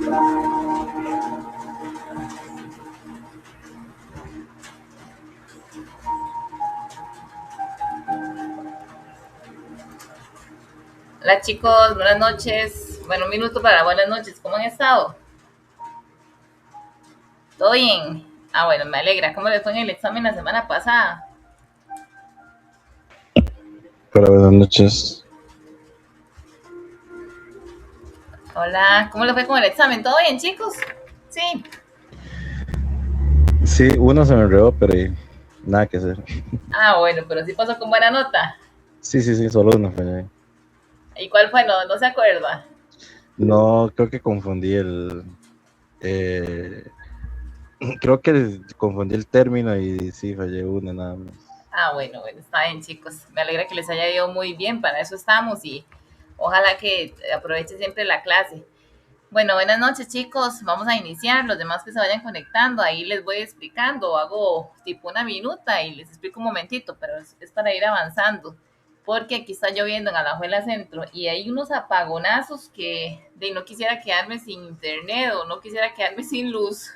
Hola chicos, buenas noches. Bueno, un minuto para buenas noches. ¿Cómo han estado? ¿Todo bien? Ah, bueno, me alegra. ¿Cómo les fue en el examen la semana pasada? Hola, buenas noches. Hola, ¿cómo les fue con el examen? ¿Todo bien, chicos? Sí. Sí, uno se me enredó, pero nada que hacer. Ah, bueno, pero sí pasó con buena nota. Sí, solo uno fue. ¿Y cuál fue? No se acuerda. No, creo que confundí eh, creo que confundí el término y sí, fallé una nada más. Ah, bueno, está bien, chicos. Me alegra que les haya ido muy bien. Para eso estamos y ojalá que aproveche siempre la clase. Bueno, buenas noches chicos, vamos a iniciar, los demás que se vayan conectando, ahí les voy explicando, hago tipo una minuta y les explico un momentito, pero es para ir avanzando, porque aquí está lloviendo en Alajuela Centro y hay unos apagonazos que de no quisiera quedarme sin internet o no quisiera quedarme sin luz.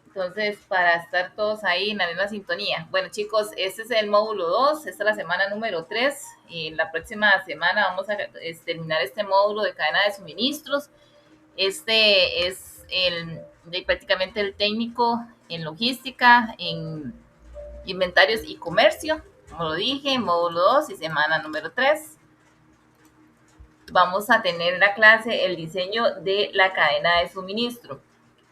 Entonces, para estar todos ahí en la misma sintonía. Bueno, chicos, este es el módulo 2, esta es la semana número 3 y la próxima semana vamos a terminar este módulo de cadena de suministros. Este es prácticamente el técnico en logística, en inventarios y comercio. Como lo dije, módulo 2 y semana número 3. Vamos a tener en la clase el diseño de la cadena de suministro.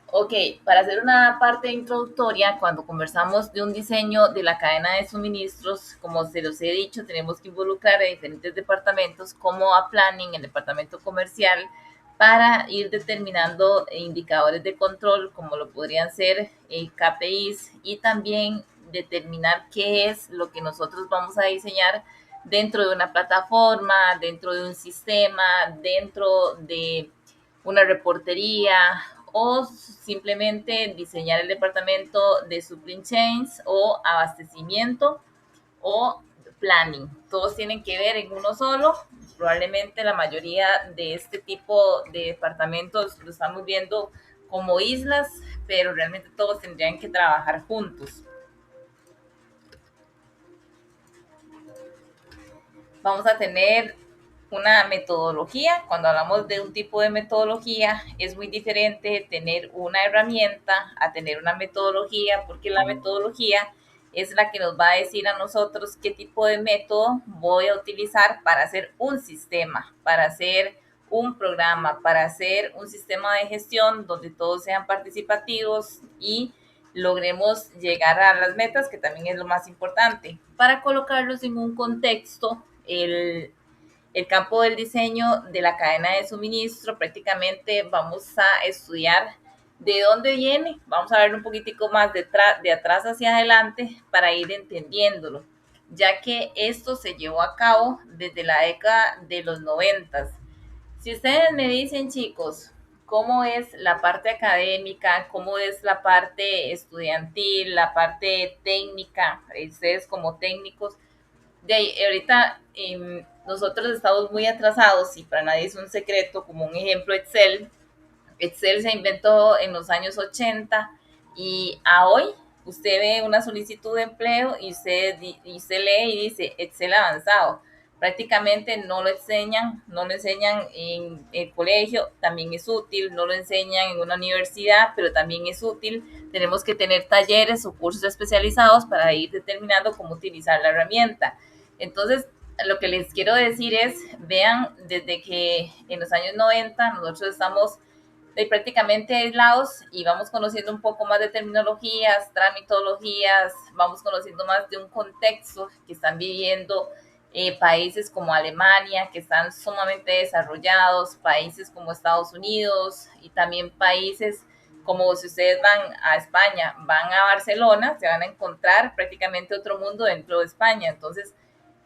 Ok, para hacer una parte introductoria, cuando conversamos de un diseño de la cadena de suministros, como se los he dicho, tenemos que involucrar a diferentes departamentos, como a planning, el departamento comercial, para ir determinando indicadores de control, como lo podrían ser KPIs, y también determinar qué es lo que nosotros vamos a diseñar dentro de una plataforma, dentro de un sistema, dentro de una reportería o simplemente diseñar el departamento de supply chains o abastecimiento o planning. Todos tienen que ver en uno solo. Probablemente la mayoría de este tipo de departamentos lo estamos viendo como islas, pero realmente todos tendrían que trabajar juntos. Vamos a tener una metodología. Cuando hablamos de un tipo de metodología, es muy diferente tener una herramienta a tener una metodología, porque la metodología es la que nos va a decir a nosotros qué tipo de método voy a utilizar para hacer un sistema, para hacer un programa, para hacer un sistema de gestión donde todos sean participativos y logremos llegar a las metas, que también es lo más importante. Para colocarlos en un contexto, el campo del diseño de la cadena de suministro, prácticamente vamos a estudiar de dónde viene, vamos a ver un poquitico más de atrás hacia adelante para ir entendiéndolo, ya que esto se llevó a cabo desde la década de los 90. Si ustedes me dicen, chicos, cómo es la parte académica, cómo es la parte estudiantil, la parte técnica, ustedes como técnicos, de ahí, ahorita nosotros estamos muy atrasados y para nadie es un secreto, como un ejemplo Excel. Excel se inventó en los años 80 y a hoy usted ve una solicitud de empleo y usted lee y dice Excel avanzado. Prácticamente no lo enseñan en el colegio, también es útil, no lo enseñan en una universidad, pero también es útil. Tenemos que tener talleres o cursos especializados para ir determinando cómo utilizar la herramienta. Entonces, lo que les quiero decir es, vean, desde que en los años 90 nosotros estamos prácticamente aislados y vamos conociendo un poco más de terminologías, tramitologías, vamos conociendo más de un contexto que están viviendo países como Alemania, que están sumamente desarrollados, países como Estados Unidos y también países como si ustedes van a España, van a Barcelona, se van a encontrar prácticamente otro mundo dentro de España. Entonces,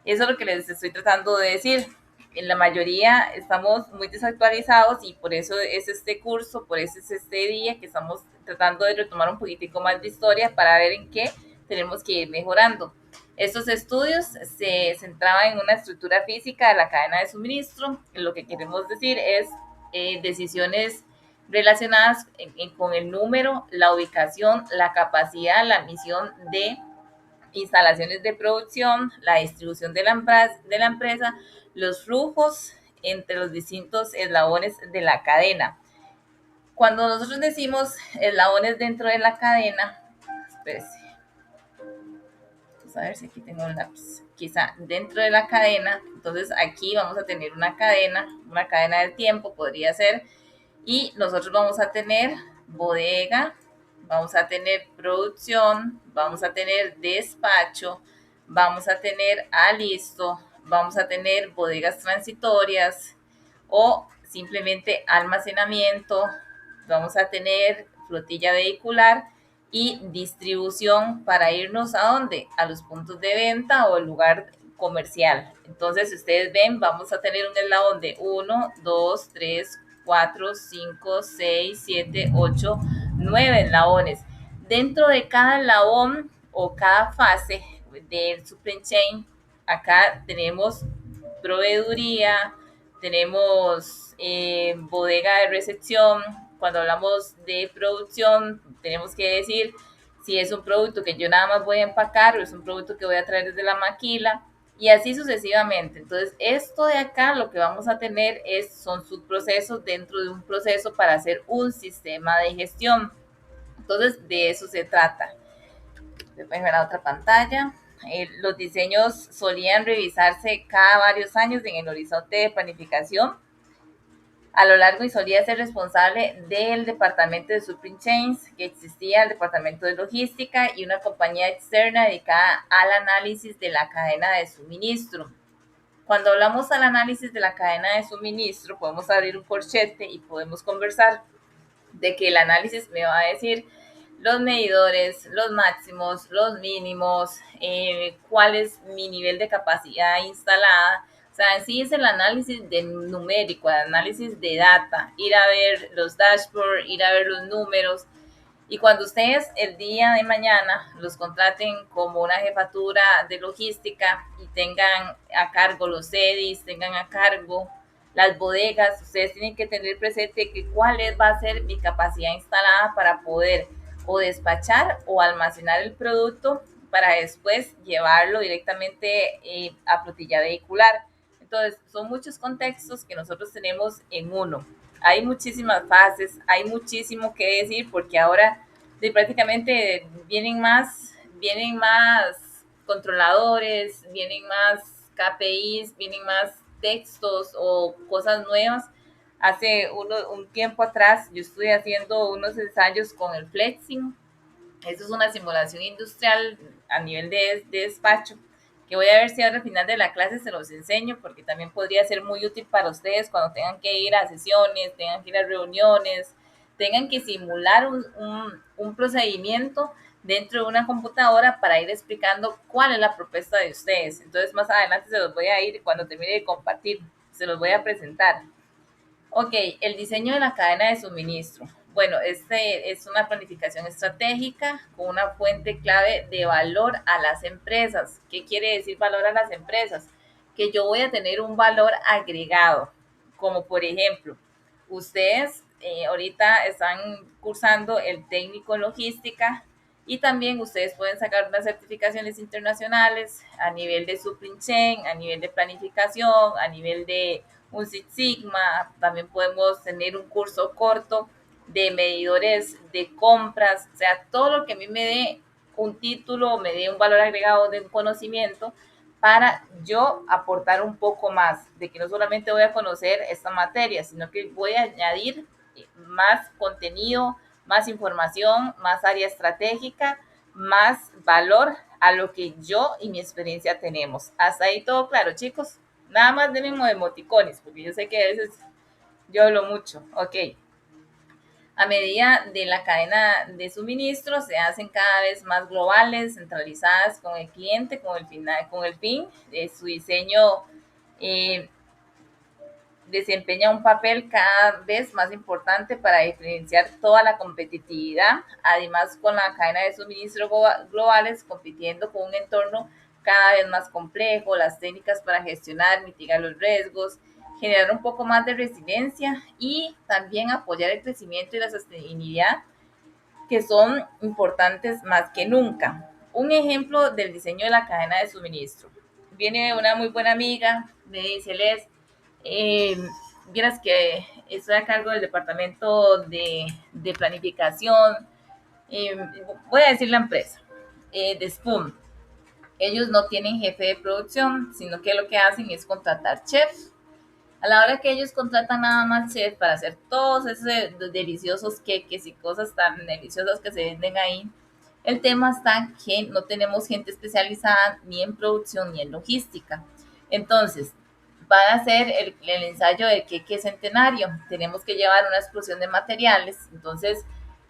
eso es lo que les estoy tratando de decir. En la mayoría estamos muy desactualizados y por eso es este curso, por eso es este día que estamos tratando de retomar un poquitico más de historia para ver en qué tenemos que ir mejorando. Estos estudios se centraban en una estructura física de la cadena de suministro. Lo que queremos decir es decisiones relacionadas con el número, la ubicación, la capacidad, la misión de instalaciones de producción, la distribución de la empresa, los flujos entre los distintos eslabones de la cadena. Cuando nosotros decimos eslabones dentro de la cadena, espérese, vamos a ver si aquí tengo un lápiz, quizá dentro de la cadena, entonces aquí vamos a tener una cadena del tiempo podría ser, y nosotros vamos a tener bodega, vamos a tener producción, vamos a tener despacho, vamos a tener alisto, vamos a tener bodegas transitorias o simplemente almacenamiento, vamos a tener flotilla vehicular y distribución para irnos a dónde? A los puntos de venta o el lugar comercial. Entonces, si ustedes ven, vamos a tener un eslabón de 1, 2, 3, 4, 5, 6, 7, 8, 9 eslabones. Dentro de cada eslabón o cada fase del supply chain, acá tenemos proveeduría, tenemos bodega de recepción. Cuando hablamos de producción, tenemos que decir si es un producto que yo nada más voy a empacar o es un producto que voy a traer desde la maquila y así sucesivamente. Entonces, esto de acá lo que vamos a tener son subprocesos dentro de un proceso para hacer un sistema de gestión. Entonces, de eso se trata. Después ver la otra pantalla. Los diseños solían revisarse cada varios años en el horizonte de planificación a lo largo y solía ser responsable del departamento de supply chains, que existía el departamento de logística y una compañía externa dedicada al análisis de la cadena de suministro. Cuando hablamos al análisis de la cadena de suministro, podemos abrir un corchete y podemos conversar de que el análisis me va a decir los medidores, los máximos, los mínimos, cuál es mi nivel de capacidad instalada. O sea, en sí es el análisis de numérico, el análisis de data, ir a ver los dashboards, ir a ver los números. Y cuando ustedes el día de mañana los contraten como una jefatura de logística y tengan a cargo los EDIs, tengan a cargo las bodegas, ustedes tienen que tener presente que cuál va a ser mi capacidad instalada para poder o despachar o almacenar el producto para después llevarlo directamente a flotilla vehicular. Entonces, son muchos contextos que nosotros tenemos en uno. Hay muchísimas fases, hay muchísimo que decir porque ahora prácticamente vienen más controladores, vienen más KPIs, vienen más textos o cosas nuevas. Hace un tiempo atrás yo estuve haciendo unos ensayos con el flexing. Eso es una simulación industrial a nivel de despacho, que voy a ver si ahora al final de la clase se los enseño, porque también podría ser muy útil para ustedes cuando tengan que ir a sesiones, tengan que ir a reuniones, tengan que simular un procedimiento dentro de una computadora para ir explicando cuál es la propuesta de ustedes. Entonces, más adelante se los voy a ir, cuando termine de compartir, se los voy a presentar. Ok, el diseño de la cadena de suministro. Bueno, este es una planificación estratégica con una fuente clave de valor a las empresas. ¿Qué quiere decir valor a las empresas? Que yo voy a tener un valor agregado, como por ejemplo, ustedes ahorita están cursando el técnico en logística y también ustedes pueden sacar unas certificaciones internacionales a nivel de supply chain, a nivel de planificación, a nivel de un Six Sigma. También podemos tener un curso corto de medidores de compras, o sea, todo lo que a mí me dé un título, me dé un valor agregado de un conocimiento para yo aportar un poco más, de que no solamente voy a conocer esta materia, sino que voy a añadir más contenido, más información, más área estratégica, más valor a lo que yo y mi experiencia tenemos. Hasta ahí todo claro, chicos. Nada más denme emoticones, porque yo sé que a veces yo hablo mucho. Ok. A medida de la cadena de suministro se hacen cada vez más globales, centralizadas con el cliente, con el fin de su diseño. Desempeña un papel cada vez más importante para diferenciar toda la competitividad, además con la cadena de suministro globales compitiendo con un entorno cada vez más complejo, las técnicas para gestionar, mitigar los riesgos, generar un poco más de resiliencia y también apoyar el crecimiento y la sostenibilidad, que son importantes más que nunca. Un ejemplo del diseño de la cadena de suministro. Viene una muy buena amiga, me dice, Les, eh, vieras que estoy a cargo del departamento de planificación, eh, voy a decir la empresa, de Spoon. Ellos no tienen jefe de producción, sino que lo que hacen es contratar chefs. A la hora que ellos contratan nada más chefs para hacer todos esos deliciosos queques y cosas tan deliciosas que se venden ahí, el tema está que no tenemos gente especializada ni en producción ni en logística. Entonces, van a hacer el ensayo de queque centenario. Tenemos que llevar una explosión de materiales. Entonces,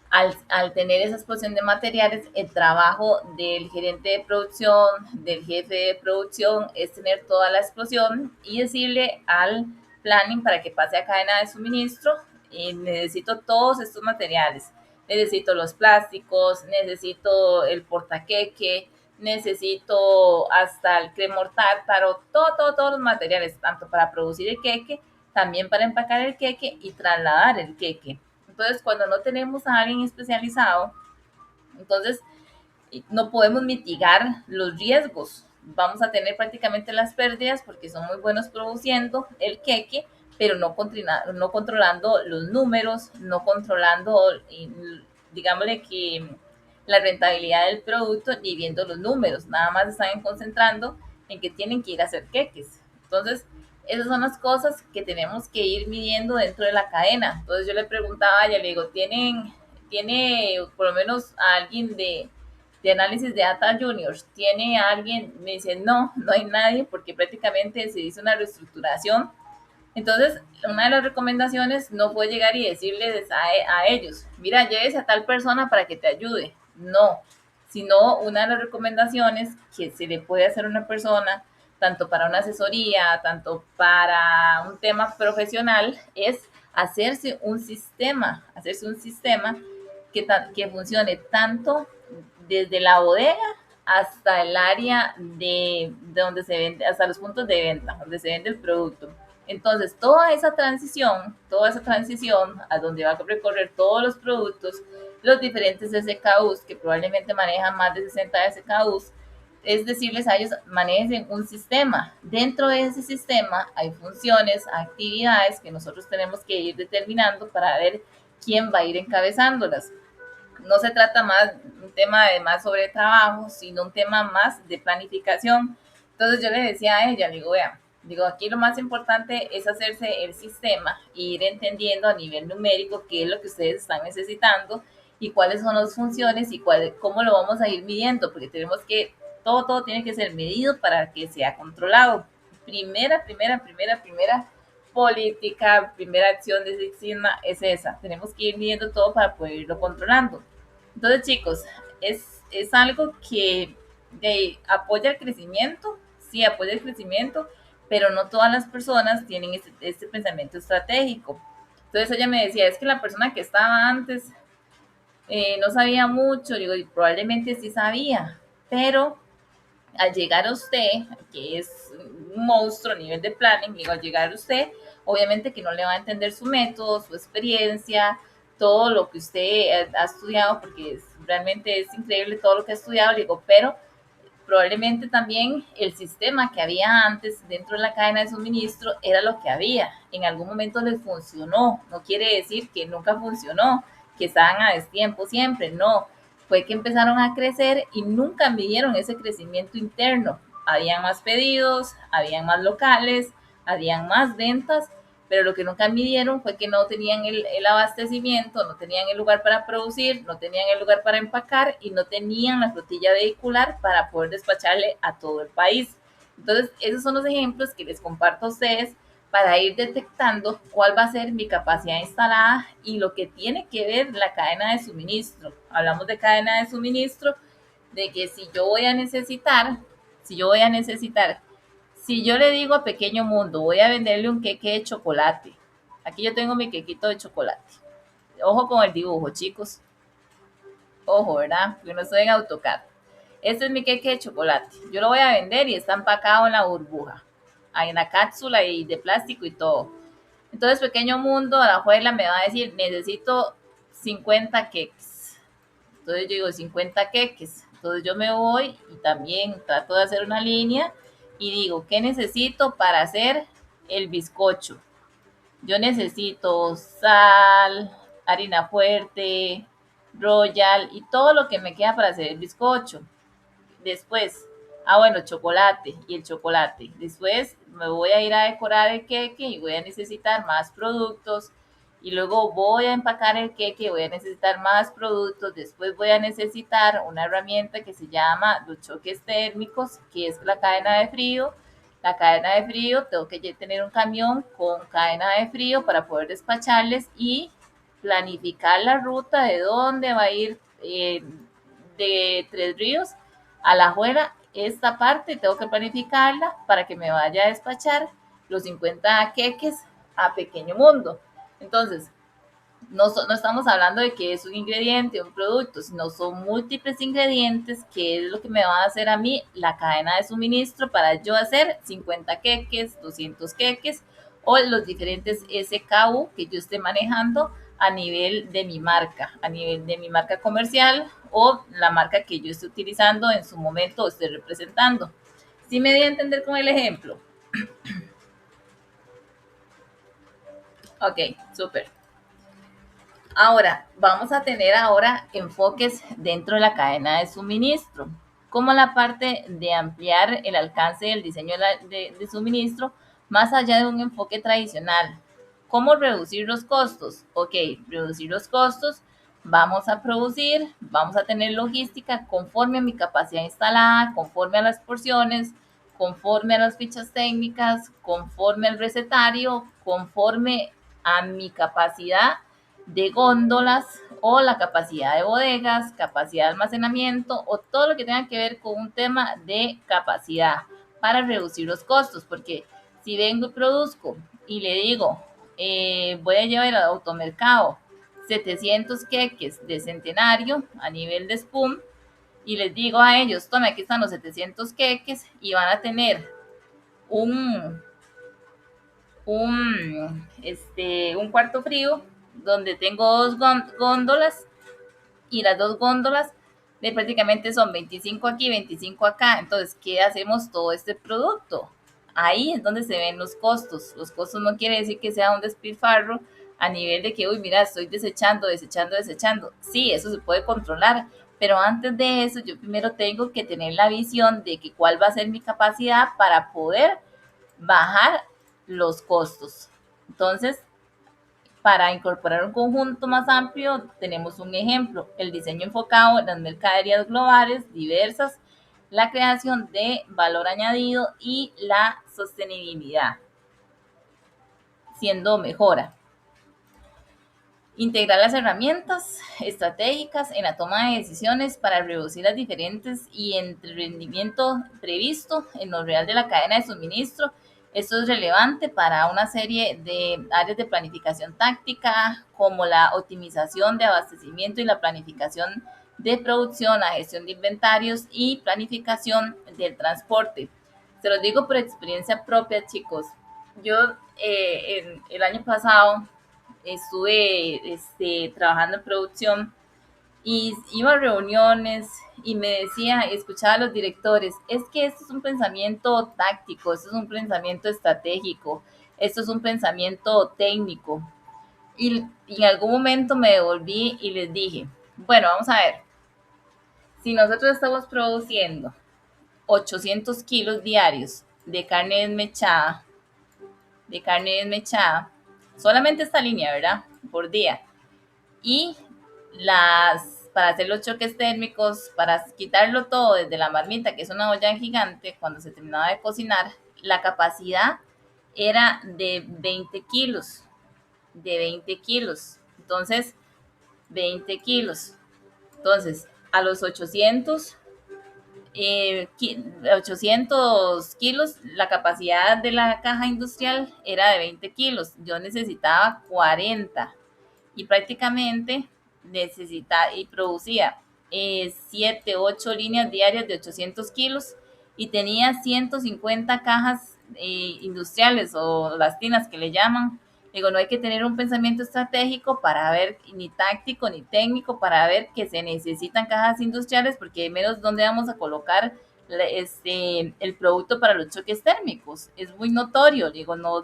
al tener esa explosión de materiales, el trabajo del gerente de producción, del jefe de producción, es tener toda la explosión y decirle al planning para que pase a cadena de suministro, necesito todos estos materiales, necesito los plásticos, necesito el portaqueque, necesito hasta el cremor tártaro, todos los materiales, tanto para producir el queque, también para empacar el queque y trasladar el queque. Entonces, cuando no tenemos a alguien especializado, entonces no podemos mitigar los riesgos. Vamos a tener prácticamente las pérdidas porque son muy buenos produciendo el queque, pero no controlando los números, no controlando, digámosle que la rentabilidad del producto ni viendo los números, nada más están concentrando en que tienen que ir a hacer queques. Entonces, esas son las cosas que tenemos que ir midiendo dentro de la cadena. Entonces yo le preguntaba a ella, le digo, ¿tiene por lo menos a alguien de análisis de data juniors? ¿Tiene alguien? Me dice, no hay nadie porque prácticamente se hizo una reestructuración. Entonces, una de las recomendaciones no fue llegar y decirles a ellos, mira, llévese a tal persona para que te ayude. No, sino una de las recomendaciones que se le puede hacer a una persona, tanto para una asesoría, tanto para un tema profesional, es hacerse un sistema que funcione tanto desde la bodega hasta el área de donde se vende, hasta los puntos de venta, donde se vende el producto. Entonces, toda esa transición a donde va a recorrer todos los productos, los diferentes SKUs, que probablemente manejan más de 60 SKUs, es decirles a ellos, manejen un sistema. Dentro de ese sistema hay funciones, actividades que nosotros tenemos que ir determinando para ver quién va a ir encabezándolas. No se trata más un tema de más sobre trabajo, sino un tema más de planificación. Entonces yo le decía a ella, digo, vea, digo, aquí lo más importante es hacerse el sistema e ir entendiendo a nivel numérico qué es lo que ustedes están necesitando y cuáles son las funciones y cómo lo vamos a ir midiendo, porque tenemos que, todo tiene que ser medido para que sea controlado. Primera política, primera acción de Six Sigma es esa. Tenemos que ir midiendo todo para poder irlo controlando. Entonces, chicos, es algo que apoya el crecimiento, sí, apoya el crecimiento, pero no todas las personas tienen este pensamiento estratégico. Entonces ella me decía, es que la persona que estaba antes no sabía mucho, digo, y probablemente sí sabía, pero al llegar a usted, que es un monstruo a nivel de planning, digo, al llegar a usted, obviamente que no le va a entender su método, su experiencia, todo lo que usted ha estudiado, porque realmente es increíble todo lo que ha estudiado, digo, pero probablemente también el sistema que había antes dentro de la cadena de suministro era lo que había. En algún momento les funcionó, no quiere decir que nunca funcionó, que estaban a destiempo siempre, no. Fue que empezaron a crecer y nunca midieron ese crecimiento interno. Habían más pedidos, habían más locales, habían más ventas, pero lo que nunca midieron fue que no tenían el abastecimiento, no tenían el lugar para producir, no tenían el lugar para empacar y no tenían la flotilla vehicular para poder despacharle a todo el país. Entonces, esos son los ejemplos que les comparto a ustedes para ir detectando cuál va a ser mi capacidad instalada y lo que tiene que ver la cadena de suministro. Hablamos de cadena de suministro, de que si yo le digo a Pequeño Mundo, voy a venderle un queque de chocolate. Aquí yo tengo mi quequito de chocolate. Ojo con el dibujo, chicos. Ojo, ¿verdad? Yo no estoy en AutoCAD. Este es mi queque de chocolate. Yo lo voy a vender y está empacado en la burbuja. hay una cápsula y de plástico y todo. Entonces, Pequeño Mundo, a la abuela me va a decir, necesito 50 queques. Entonces yo digo 50 queques. Entonces yo me voy y también trato de hacer una línea y digo, ¿qué necesito para hacer el bizcocho? Yo necesito sal, harina fuerte, royal y todo lo que me queda para hacer el bizcocho. Después, bueno, chocolate y el chocolate. Después me voy a ir a decorar el queque y voy a necesitar más productos. Y luego voy a empacar el queque y voy a necesitar más productos. Después voy a necesitar una herramienta que se llama los choques térmicos, que es la cadena de frío. La cadena de frío, tengo que tener un camión con cadena de frío para poder despacharles y planificar la ruta de dónde va a ir de Tres Ríos a la afuera. Esta parte tengo que planificarla para que me vaya a despachar los 50 queques a Pequeño Mundo. Entonces, no estamos hablando de que es un ingrediente, un producto, sino son múltiples ingredientes que es lo que me va a hacer a mí la cadena de suministro para yo hacer 50 queques, 200 queques o los diferentes SKU que yo esté manejando a nivel de mi marca, a nivel de mi marca comercial o la marca que yo esté utilizando en su momento o esté representando. ¿Sí me di a entender con el ejemplo? Ok, súper. Ahora, vamos a tener ahora enfoques dentro de la cadena de suministro, como la parte de ampliar el alcance del diseño de suministro más allá de un enfoque tradicional. ¿Cómo reducir los costos? Ok, reducir los costos, vamos a producir, vamos a tener logística conforme a mi capacidad instalada, conforme a las porciones, conforme a las fichas técnicas, conforme al recetario, conforme a mi capacidad de góndolas o la capacidad de bodegas, capacidad de almacenamiento o todo lo que tenga que ver con un tema de capacidad para reducir los costos, porque si vengo y produzco y le digo, voy a llevar al automercado 700 queques de centenario a nivel de SPUM y les digo a ellos, tome, aquí están los 700 queques y van a tener un, un cuarto frío donde tengo dos góndolas y las dos góndolas de prácticamente son 25 aquí, 25 acá. Entonces, ¿qué hacemos todo este producto? Ahí es donde se ven los costos. Los costos no quiere decir que sea un despilfarro a nivel de que, uy, mira, estoy desechando. Sí, eso se puede controlar, pero antes de eso, yo primero tengo que tener la visión de que cuál va a ser mi capacidad para poder bajar los costos. Entonces, para incorporar un conjunto más amplio, tenemos un ejemplo, el diseño enfocado en las mercaderías globales diversas, la creación de valor añadido y la sostenibilidad, siendo mejora. Integrar las herramientas estratégicas en la toma de decisiones para reducir las diferencias y entre el rendimiento previsto en lo real de la cadena de suministro. Esto es relevante para una serie de áreas de planificación táctica, como la optimización de abastecimiento y la planificación de producción, la gestión de inventarios y planificación del transporte. Se los digo por experiencia propia, chicos. Yo el año pasado estuve trabajando en producción y iba a reuniones y me decía, escuchaba a los directores, es que esto es un pensamiento táctico, esto es un pensamiento estratégico, esto es un pensamiento técnico. Y en algún momento me devolví y les dije, bueno, vamos a ver, si nosotros estamos produciendo 800 kilos diarios de carne desmechada, solamente esta línea, ¿verdad? Por día. Y para hacer los choques térmicos, para quitarlo todo desde la marmita, que es una olla gigante, cuando se terminaba de cocinar, la capacidad era de 20 kilos, de 20 kilos. Entonces, 20 kilos. Entonces, a los 800 kilos, la capacidad de la caja industrial era de 20 kilos. Yo necesitaba 40 y prácticamente necesitaba y producía 7, 8 líneas diarias de 800 kilos y tenía 150 cajas industriales o las tinas que le llaman. Digo, no hay que tener un pensamiento estratégico para ver, ni táctico ni técnico, para ver que se necesitan cajas industriales, porque menos dónde vamos a colocar el producto para los choques térmicos. Es muy notorio, digo, no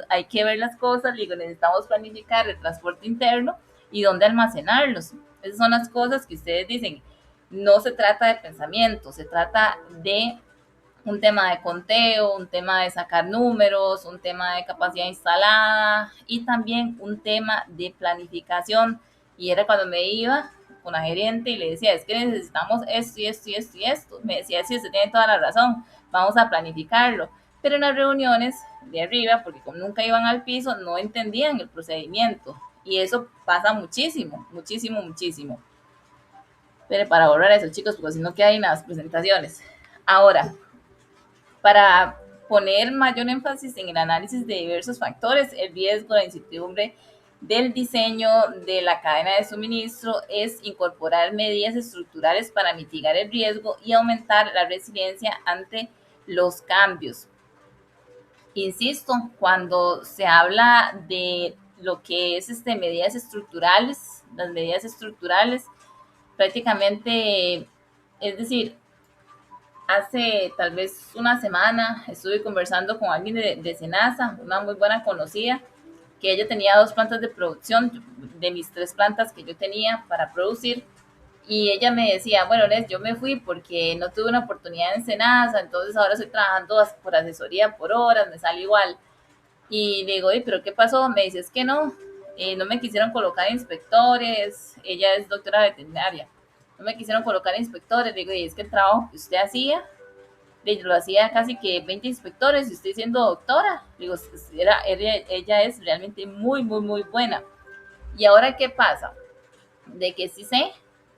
hay que ver las cosas, digo, necesitamos planificar el transporte interno y dónde almacenarlos. Esas son las cosas que ustedes dicen. No se trata de pensamiento, se trata de un tema de conteo, un tema de sacar números, un tema de capacidad instalada y también un tema de planificación. Y era cuando me iba con la gerente y le decía, es que necesitamos esto y esto y esto y esto. Me decía, sí, usted tiene toda la razón, vamos a planificarlo. Pero en las reuniones de arriba, porque como nunca iban al piso, no entendían el procedimiento. Y eso pasa muchísimo, muchísimo, muchísimo. Pero para ahorrar eso, chicos, porque si no queda ahí en las presentaciones. Ahora, para poner mayor énfasis en el análisis de diversos factores, el riesgo, la incertidumbre del diseño de la cadena de suministro es incorporar medidas estructurales para mitigar el riesgo y aumentar la resiliencia ante los cambios. Insisto, cuando se habla de lo que es medidas estructurales, las medidas estructurales prácticamente, es decir, hace tal vez una semana estuve conversando con alguien de Senasa, una muy buena conocida, que ella tenía 2 plantas de producción, de mis 3 plantas que yo tenía para producir, y ella me decía, bueno, Les, yo me fui porque no tuve una oportunidad en Senasa, entonces ahora estoy trabajando por asesoría por horas, me sale igual. Y le digo, pero ¿qué pasó? Me dice, es que no me quisieron colocar inspectores, ella es doctora veterinaria, no me quisieron colocar inspectores. Le digo, y es que el trabajo que usted hacía, lo hacía casi que 20 inspectores y usted siendo doctora. Digo, ella es realmente muy, muy, muy buena. ¿Y ahora qué pasa? De que sí sé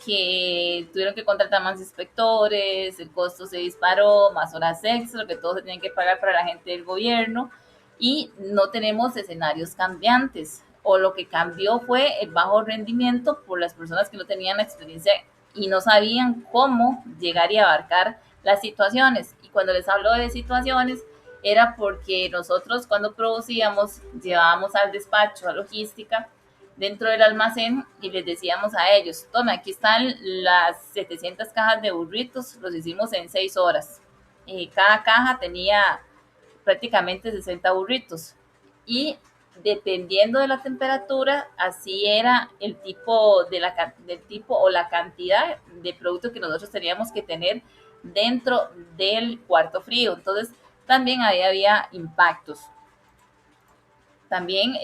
que tuvieron que contratar más inspectores, el costo se disparó, más horas extra, que todos se tienen que pagar para la gente del gobierno y no tenemos escenarios cambiantes. O lo que cambió fue el bajo rendimiento por las personas que no tenían la experiencia y no sabían cómo llegar y abarcar las situaciones. Y cuando les hablo de situaciones, era porque nosotros cuando producíamos, llevábamos al despacho, a logística, dentro del almacén y les decíamos a ellos, tome, aquí están las 700 cajas de burritos, los hicimos en 6 horas. Cada caja tenía prácticamente 60 burritos y dependiendo de la temperatura, así era el tipo, del tipo o la cantidad de producto que nosotros teníamos que tener dentro del cuarto frío. Entonces, también ahí había impactos. También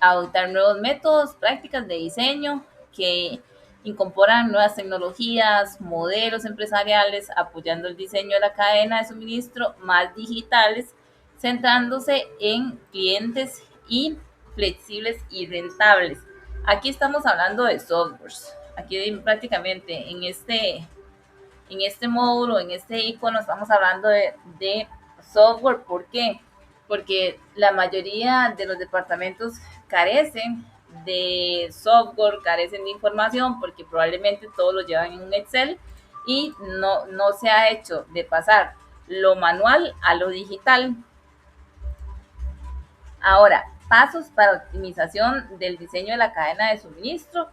adoptar nuevos métodos, prácticas de diseño que incorporan nuevas tecnologías, modelos empresariales, apoyando el diseño de la cadena de suministro más digitales, centrándose en clientes y flexibles y rentables. Aquí estamos hablando de softwares. Aquí prácticamente en este módulo, en este icono, estamos hablando de software. ¿Por qué? Porque la mayoría de los departamentos carecen de software, carecen de información, porque probablemente todos lo llevan en un Excel y no se ha hecho de pasar lo manual a lo digital. Ahora, pasos para optimización del diseño de la cadena de suministro.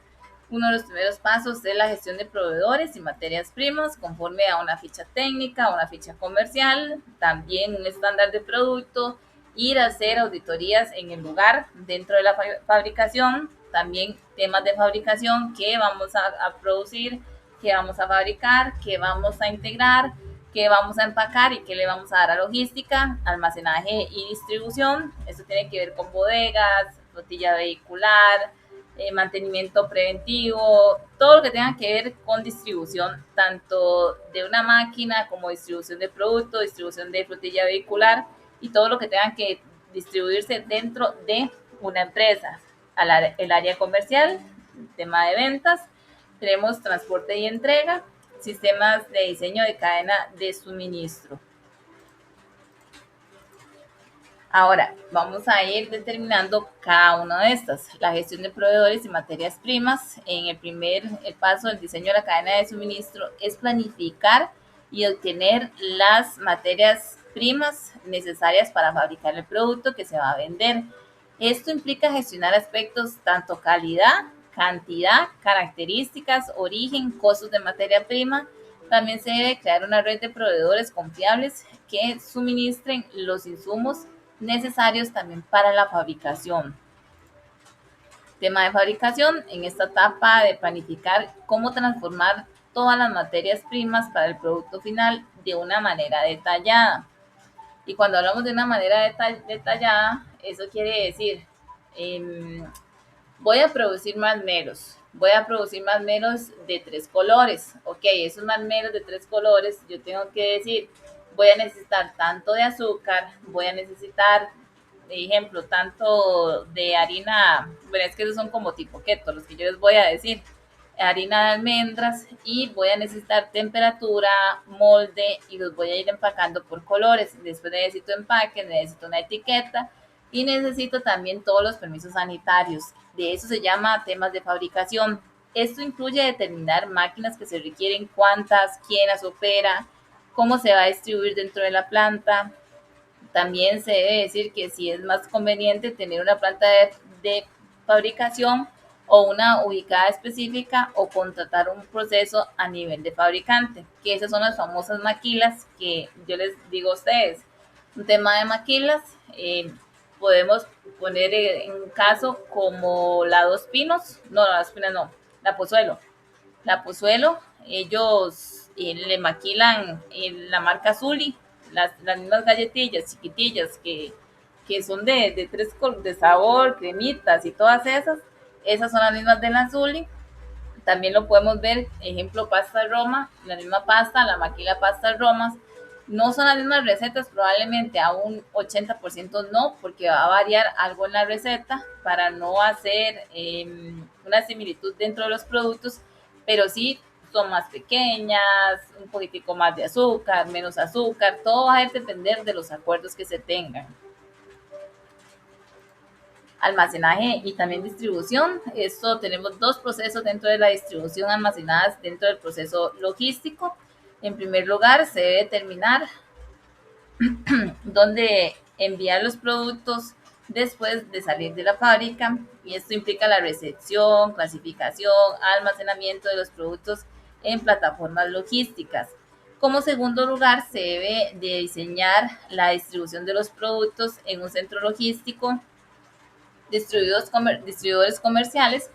Uno de los primeros pasos es la gestión de proveedores y materias primas conforme a una ficha técnica, a una ficha comercial, también un estándar de producto, ir a hacer auditorías en el lugar dentro de la fabricación, también temas de fabricación, qué vamos a producir, qué vamos a fabricar, qué vamos a integrar, qué vamos a empacar y qué le vamos a dar a logística, almacenaje y distribución. Esto tiene que ver con bodegas, flotilla vehicular, mantenimiento preventivo, todo lo que tenga que ver con distribución, tanto de una máquina como distribución de producto, distribución de flotilla vehicular y todo lo que tenga que distribuirse dentro de una empresa. El área comercial, tema de ventas, tenemos transporte y entrega, sistemas de diseño de cadena de suministro. Ahora, vamos a ir determinando cada una de estas. La gestión de proveedores y materias primas. En el paso del diseño de la cadena de suministro es planificar y obtener las materias primas necesarias para fabricar el producto que se va a vender. Esto implica gestionar aspectos tanto calidad, cantidad, características, origen, costos de materia prima. También se debe crear una red de proveedores confiables que suministren los insumos necesarios también para la fabricación. Tema de fabricación, en esta etapa de planificar cómo transformar todas las materias primas para el producto final de una manera detallada. Y cuando hablamos de una manera detallada, eso quiere decir, voy a producir masmelos, voy a producir masmelos de 3 colores. Ok, esos masmelos de 3 colores, yo tengo que decir, voy a necesitar tanto de azúcar, voy a necesitar, de ejemplo, tanto de harina, bueno, es que esos son como tipo keto, los que yo les voy a decir, harina de almendras, y voy a necesitar temperatura, molde, y los voy a ir empacando por colores. Después necesito empaque, necesito una etiqueta y necesito también todos los permisos sanitarios. De eso se llama temas de fabricación. Esto incluye determinar máquinas que se requieren, cuántas, quién las opera, cómo se va a distribuir dentro de la planta. También se debe decir que si es más conveniente tener una planta de fabricación o una ubicada específica, o contratar un proceso a nivel de fabricante, que esas son las famosas maquilas que yo les digo a ustedes. Un tema de maquilas, podemos poner en un caso como la Dos Pinos, no, la Dos Pinos no, la Pozuelo. La Pozuelo, ellos le maquilan la marca Zuli, las mismas galletillas chiquitillas que son de tres de sabor, cremitas y todas esas son las mismas de la Zuli. También lo podemos ver, ejemplo, pasta Roma, la misma pasta, la maquila pasta Roma. No son las mismas recetas, probablemente a un 80% no, porque va a variar algo en la receta para no hacer una similitud dentro de los productos, pero sí son más pequeñas, un poquitico más de azúcar, menos azúcar, todo va a depender de los acuerdos que se tengan. Almacenaje y también distribución. Esto tenemos dos procesos dentro de la distribución almacenadas dentro del proceso logístico. En primer lugar, se debe determinar dónde enviar los productos después de salir de la fábrica, y esto implica la recepción, clasificación, almacenamiento de los productos en plataformas logísticas. Como segundo lugar, se debe de diseñar la distribución de los productos en un centro logístico, distribuidores comerciales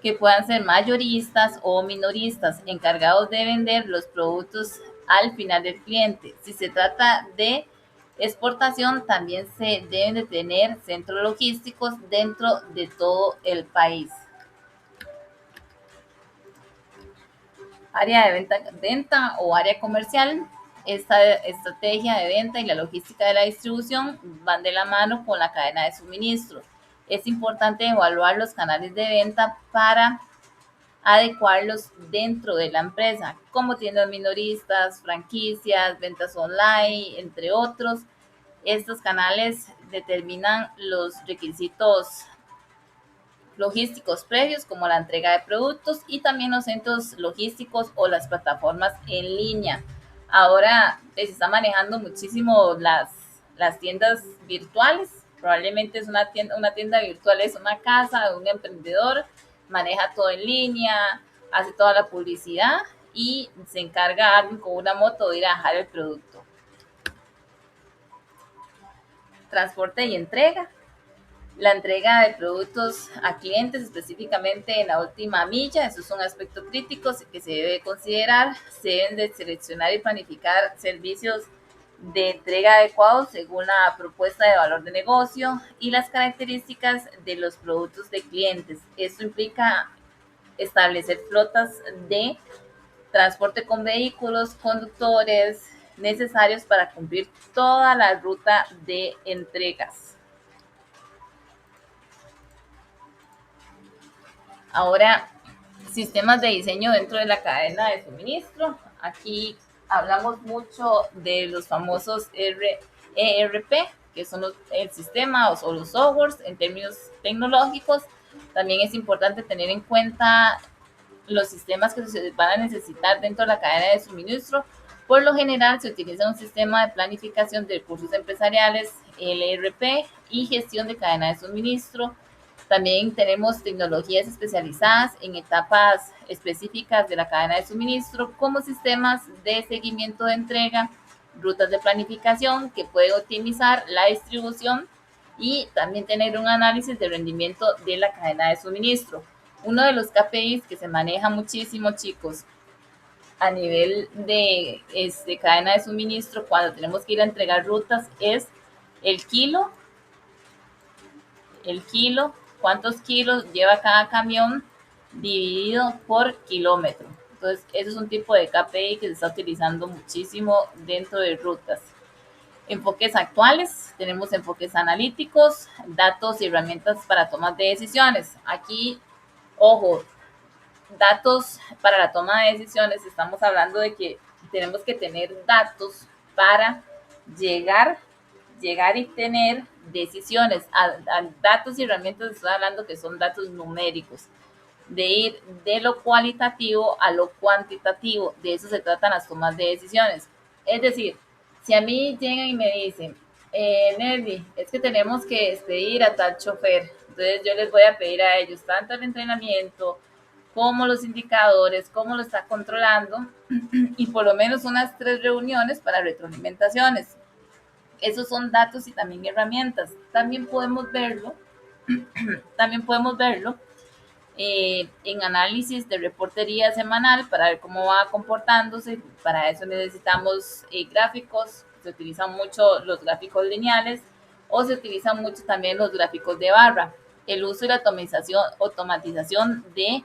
que puedan ser mayoristas o minoristas, encargados de vender los productos al final del cliente. Si se trata de exportación, también se deben de tener centros logísticos dentro de todo el país. Área de venta o área comercial. Esta estrategia de venta y la logística de la distribución van de la mano con la cadena de suministro. Es importante evaluar los canales de venta para adecuarlos dentro de la empresa, como tiendas minoristas, franquicias, ventas online, entre otros. Estos canales determinan los requisitos logísticos previos, como la entrega de productos, y también los centros logísticos o las plataformas en línea. Ahora se está manejando muchísimo las tiendas virtuales. Probablemente es una tienda virtual, es una casa de un emprendedor, maneja todo en línea, hace toda la publicidad y se encarga alguien con una moto de ir a dejar el producto. Transporte y entrega. La entrega de productos a clientes, específicamente en la última milla, eso es un aspecto crítico que se debe considerar. Se deben de seleccionar y planificar servicios de entrega adecuados según la propuesta de valor de negocio y las características de los productos de clientes. Esto implica establecer flotas de transporte con vehículos, conductores necesarios para cumplir toda la ruta de entregas. Ahora, sistemas de diseño dentro de la cadena de suministro. Aquí hablamos mucho de los famosos ERP, que son el sistema o los softwares en términos tecnológicos. También es importante tener en cuenta los sistemas que se van a necesitar dentro de la cadena de suministro, Por lo general se utiliza un sistema de planificación de recursos empresariales, LRP, y gestión de cadena de suministro. También tenemos tecnologías especializadas en etapas específicas de la cadena de suministro, como sistemas de seguimiento de entrega, rutas de planificación que pueden optimizar la distribución y también tener un análisis de rendimiento de la cadena de suministro. Uno de los KPIs que se maneja muchísimo, chicos, a nivel de cadena de suministro cuando tenemos que ir a entregar rutas es el kilo, cuántos kilos lleva cada camión dividido por kilómetro. Entonces, eso es un tipo de KPI que se está utilizando muchísimo dentro de rutas. Enfoques actuales, tenemos enfoques analíticos, datos y herramientas para tomas de decisiones. Aquí, ojo, datos para la toma de decisiones, estamos hablando de que tenemos que tener datos para llegar y tener decisiones. A datos y herramientas estoy hablando que son datos numéricos, de ir de lo cualitativo a lo cuantitativo. De eso se tratan las tomas de decisiones. Es decir, si a mí llegan y me dicen, Nelly, es que tenemos que despedir a tal chofer, entonces yo les voy a pedir a ellos tanto el entrenamiento como los indicadores, cómo lo está controlando y por lo menos unas 3 reuniones para retroalimentaciones. Esos son datos y también herramientas. También podemos verlo en análisis de reportería semanal para ver cómo va comportándose. Para eso necesitamos gráficos. Se utilizan mucho los gráficos lineales o se utilizan mucho también los gráficos de barra. El uso y la automatización de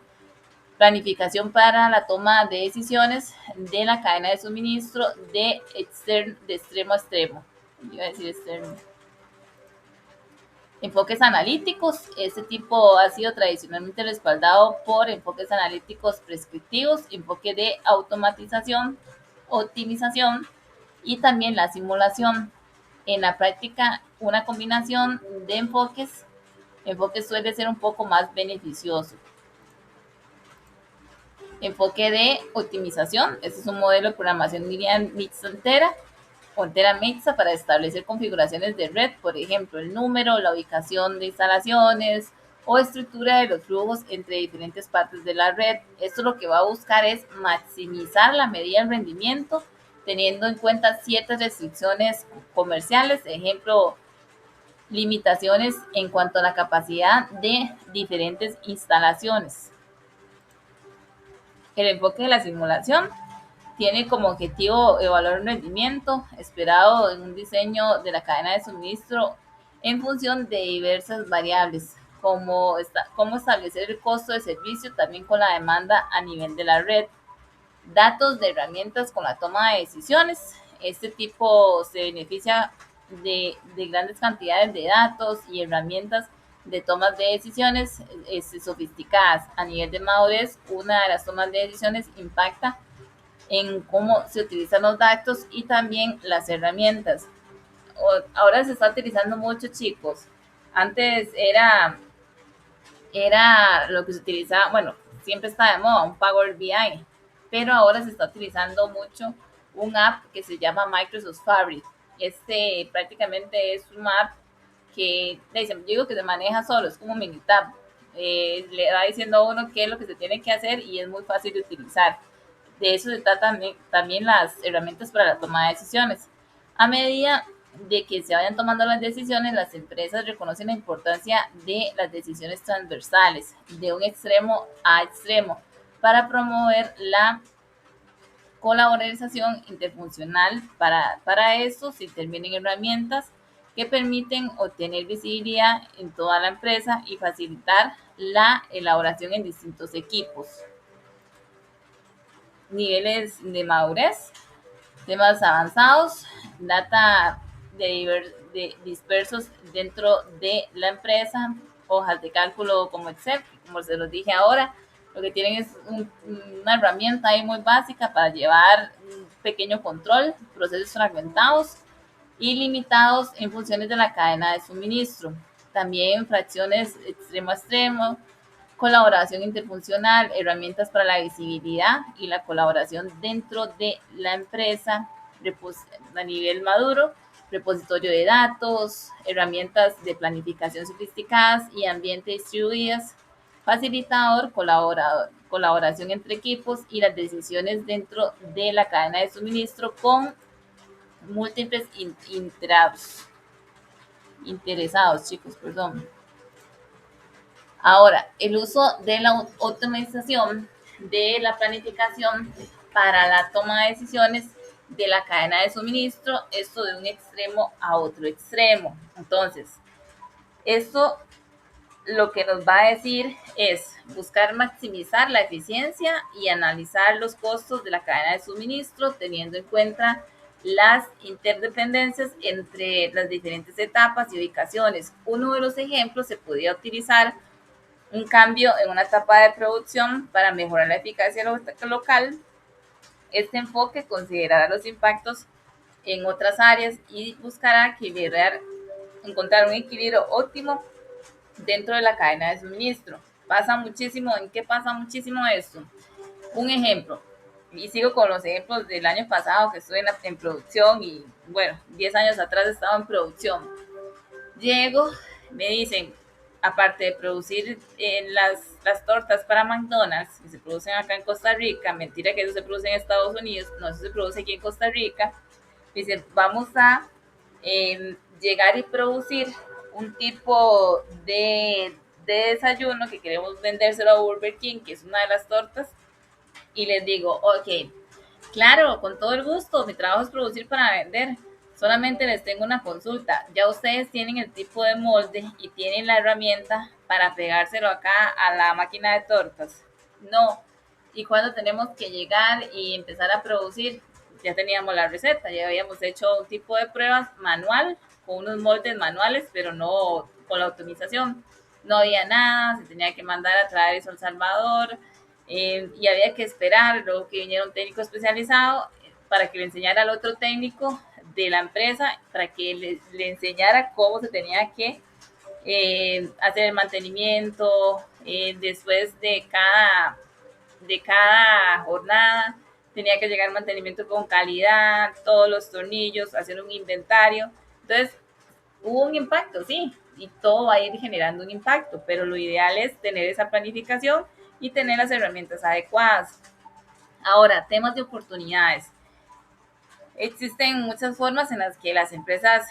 planificación para la toma de decisiones de la cadena de suministro de extremo a extremo. Iba a decir externo. Enfoques analíticos. Este tipo ha sido tradicionalmente respaldado por enfoques analíticos prescriptivos, enfoque de automatización, optimización y también la simulación. En la práctica, una combinación de enfoques suele ser un poco más beneficioso. Enfoque de optimización. Este es un modelo de programación lineal mixta entera mixta para establecer configuraciones de red, por ejemplo, el número, la ubicación de instalaciones o estructura de los flujos entre diferentes partes de la red. Esto lo que va a buscar es maximizar la medida del rendimiento, teniendo en cuenta ciertas restricciones comerciales, ejemplo, limitaciones en cuanto a la capacidad de diferentes instalaciones. El enfoque de la simulación tiene como objetivo evaluar el rendimiento esperado en un diseño de la cadena de suministro en función de diversas variables, como establecer el costo de servicio también con la demanda a nivel de la red. Datos de herramientas con la toma de decisiones. Este tipo se beneficia de grandes cantidades de datos y herramientas de tomas de decisiones sofisticadas. A nivel de madurez, una de las tomas de decisiones impacta en cómo se utilizan los datos y también las herramientas. Ahora se está utilizando mucho, chicos. Antes era lo que se utilizaba, bueno, siempre está de moda, un Power BI, pero ahora se está utilizando mucho un app que se llama Microsoft Fabric. Este prácticamente es un app que, digo que se maneja solo, es como un mini tab. Le va diciendo a uno qué es lo que se tiene que hacer y es muy fácil de utilizar. De eso se tratan también las herramientas para la toma de decisiones. A medida de que se vayan tomando las decisiones, las empresas reconocen la importancia de las decisiones transversales, de un extremo a extremo, para promover la colaboración interfuncional. Para eso se intervienen herramientas que permiten obtener visibilidad en toda la empresa y facilitar la elaboración en distintos equipos. Niveles de madurez, temas avanzados, data dispersos dentro de la empresa, hojas de cálculo como Excel, como se los dije ahora. Lo que tienen es una herramienta ahí muy básica para llevar un pequeño control, procesos fragmentados y limitados en funciones de la cadena de suministro. También fracciones extremo a extremo, colaboración interfuncional, herramientas para la visibilidad y la colaboración dentro de la empresa a nivel maduro, repositorio de datos, herramientas de planificación sofisticadas y ambiente distribuidas, facilitador, colaboración entre equipos y las decisiones dentro de la cadena de suministro con múltiples interesados, chicos, perdón. Ahora, el uso de la automatización de la planificación para la toma de decisiones de la cadena de suministro, esto de un extremo a otro extremo. Entonces, esto lo que nos va a decir es buscar maximizar la eficiencia y analizar los costos de la cadena de suministro, teniendo en cuenta las interdependencias entre las diferentes etapas y ubicaciones. Uno de los ejemplos se podría utilizar un cambio en una etapa de producción para mejorar la eficacia local. Este enfoque considerará los impactos en otras áreas y buscará encontrar un equilibrio óptimo dentro de la cadena de suministro. ¿En qué pasa muchísimo esto? Un ejemplo, y sigo con los ejemplos del año pasado que estuve en producción y bueno, 10 años atrás estaba en producción. Llego, me dicen, aparte de producir las tortas para McDonald's, que se producen acá en Costa Rica, mentira que eso se produce en Estados Unidos, no, eso se produce aquí en Costa Rica, dicen, vamos a llegar y producir un tipo de desayuno que queremos vendérselo a Burger King, que es una de las tortas, y les digo, ok, claro, con todo el gusto, mi trabajo es producir para vender. Solamente les tengo una consulta. Ya ustedes tienen el tipo de molde y tienen la herramienta para pegárselo acá a la máquina de tortas. No. ¿Y cuando tenemos que llegar y empezar a producir? Ya teníamos la receta, ya habíamos hecho un tipo de pruebas manual, con unos moldes manuales, pero no con la optimización. No había nada, se tenía que mandar a traer eso a El Salvador, y había que esperar, luego que viniera un técnico especializado para que le enseñara al otro técnico de la empresa, para que le enseñara cómo se tenía que hacer el mantenimiento después de cada jornada. Tenía que llegar el mantenimiento con calidad, todos los tornillos, hacer un inventario. Entonces, hubo un impacto, sí, y todo va a ir generando un impacto, pero lo ideal es tener esa planificación y tener las herramientas adecuadas. Ahora, temas de oportunidades. Existen muchas formas en las que las empresas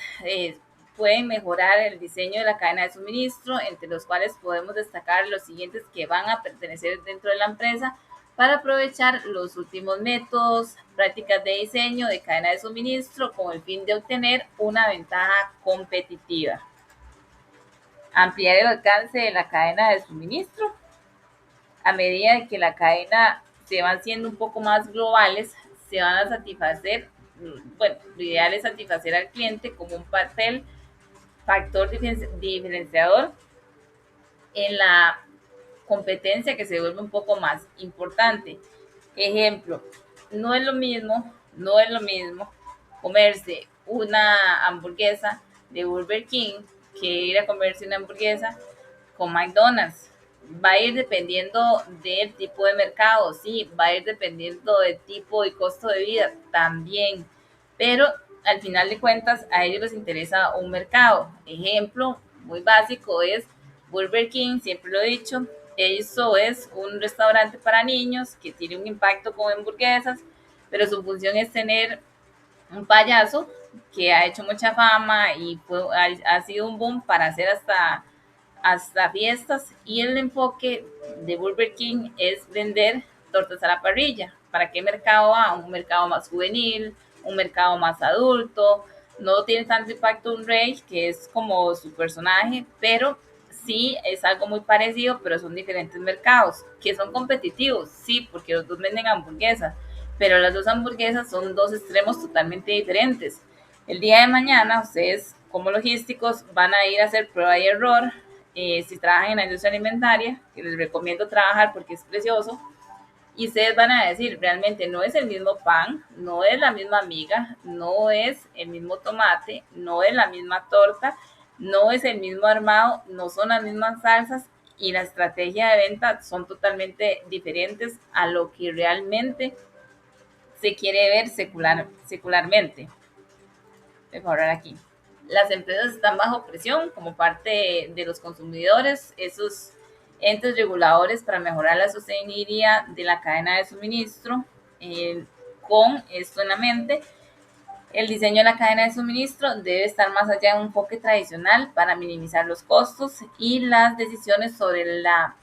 pueden mejorar el diseño de la cadena de suministro, entre los cuales podemos destacar los siguientes que van a pertenecer dentro de la empresa para aprovechar los últimos métodos, prácticas de diseño de cadena de suministro con el fin de obtener una ventaja competitiva. Ampliar el alcance de la cadena de suministro. A medida que la cadena se van siendo un poco más globales, se van a satisfacer, bueno, lo ideal es satisfacer al cliente como un factor diferenciador en la competencia, que se vuelve un poco más importante. Ejemplo, no es lo mismo comerse una hamburguesa de Burger King que ir a comerse una hamburguesa con McDonald's. Va a ir dependiendo del tipo de mercado, sí, va a ir dependiendo del tipo y costo de vida también, pero al final de cuentas a ellos les interesa un mercado. Ejemplo muy básico es Burger King, siempre lo he dicho, eso es un restaurante para niños que tiene un impacto con hamburguesas, pero su función es tener un payaso que ha hecho mucha fama y ha sido un boom para hacer hasta fiestas, y el enfoque de Burger King es vender tortas a la parrilla. ¿Para qué mercado va? Un mercado más juvenil, un mercado más adulto. No tiene tanto impacto un Rage, que es como su personaje, pero sí es algo muy parecido, pero son diferentes mercados que son competitivos, sí, porque los dos venden hamburguesas, pero las dos hamburguesas son dos extremos totalmente diferentes. El día de mañana ustedes como logísticos van a ir a hacer prueba y error. Si trabajan en la industria alimentaria, que les recomiendo trabajar porque es precioso, y ustedes van a decir, realmente no es el mismo pan, no es la misma miga, no es el mismo tomate, no es la misma torta, no es el mismo armado, no son las mismas salsas, y la estrategia de venta son totalmente diferentes a lo que realmente se quiere ver secularmente. Voy a borrar aquí. Las empresas están bajo presión como parte de los consumidores, esos entes reguladores para mejorar la sostenibilidad de la cadena de suministro. Con esto en la mente, el diseño de la cadena de suministro debe estar más allá de un enfoque tradicional para minimizar los costos y las decisiones sobre la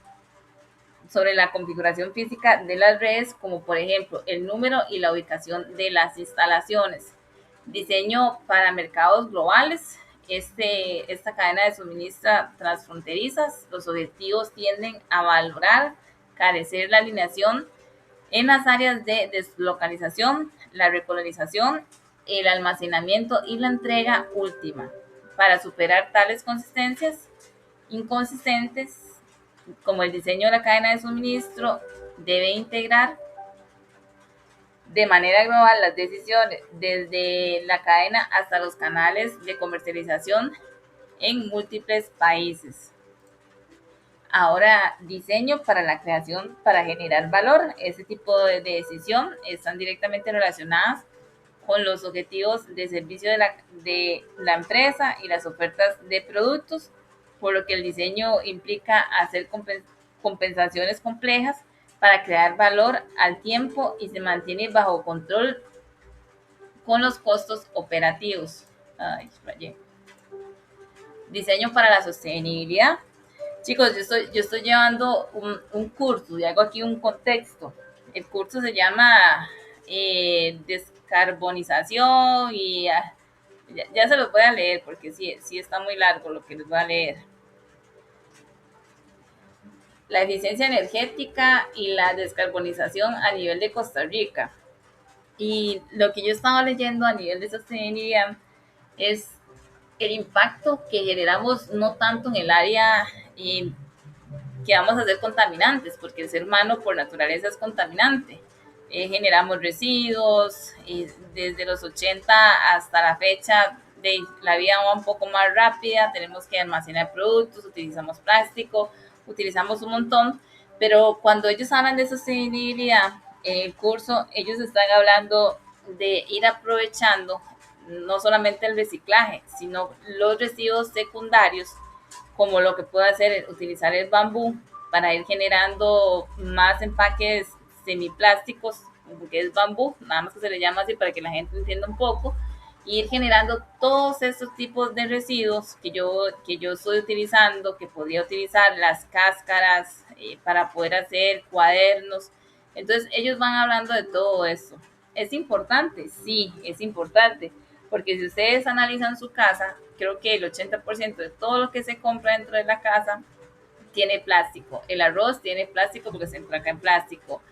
configuración física de las redes, como por ejemplo el número y la ubicación de las instalaciones. Diseño para mercados globales. Esta cadena de suministro transfronterizas, los objetivos tienden a valorar, carecer la alineación en las áreas de deslocalización, la recolonización, el almacenamiento y la entrega última. Para superar tales consistencias inconsistentes, como el diseño de la cadena de suministro, debe integrar de manera global las decisiones desde la cadena hasta los canales de comercialización en múltiples países. Ahora, diseño para la creación, para generar valor. Este tipo de decisión están directamente relacionadas con los objetivos de servicio de la empresa y las ofertas de productos, por lo que el diseño implica hacer compensaciones complejas para crear valor al tiempo y se mantiene bajo control con los costos operativos. Diseño para la sostenibilidad. Chicos, yo estoy llevando un curso y hago aquí un contexto. El curso se llama Descarbonización y ya se los voy a leer porque sí está muy largo lo que les voy a leer. La eficiencia energética y la descarbonización a nivel de Costa Rica. Y lo que yo estaba leyendo a nivel de sostenibilidad es el impacto que generamos no tanto en el área que vamos a ser contaminantes, porque el ser humano por naturaleza es contaminante. Generamos residuos, desde los 80 hasta la fecha la vida va un poco más rápida, tenemos que almacenar productos, utilizamos plástico, utilizamos un montón, pero cuando ellos hablan de sostenibilidad en el curso, ellos están hablando de ir aprovechando no solamente el reciclaje, sino los residuos secundarios, como lo que puede hacer utilizar el bambú para ir generando más empaques semiplásticos, porque es bambú, nada más que se le llama así para que la gente entienda un poco, e ir generando todos estos tipos de residuos que yo estoy utilizando, que podría utilizar las cáscaras para poder hacer cuadernos. Entonces ellos van hablando de todo eso. ¿Es importante? Sí, es importante, porque si ustedes analizan su casa, creo que el 80% de todo lo que se compra dentro de la casa tiene plástico. El arroz tiene plástico porque se empaca en plástico.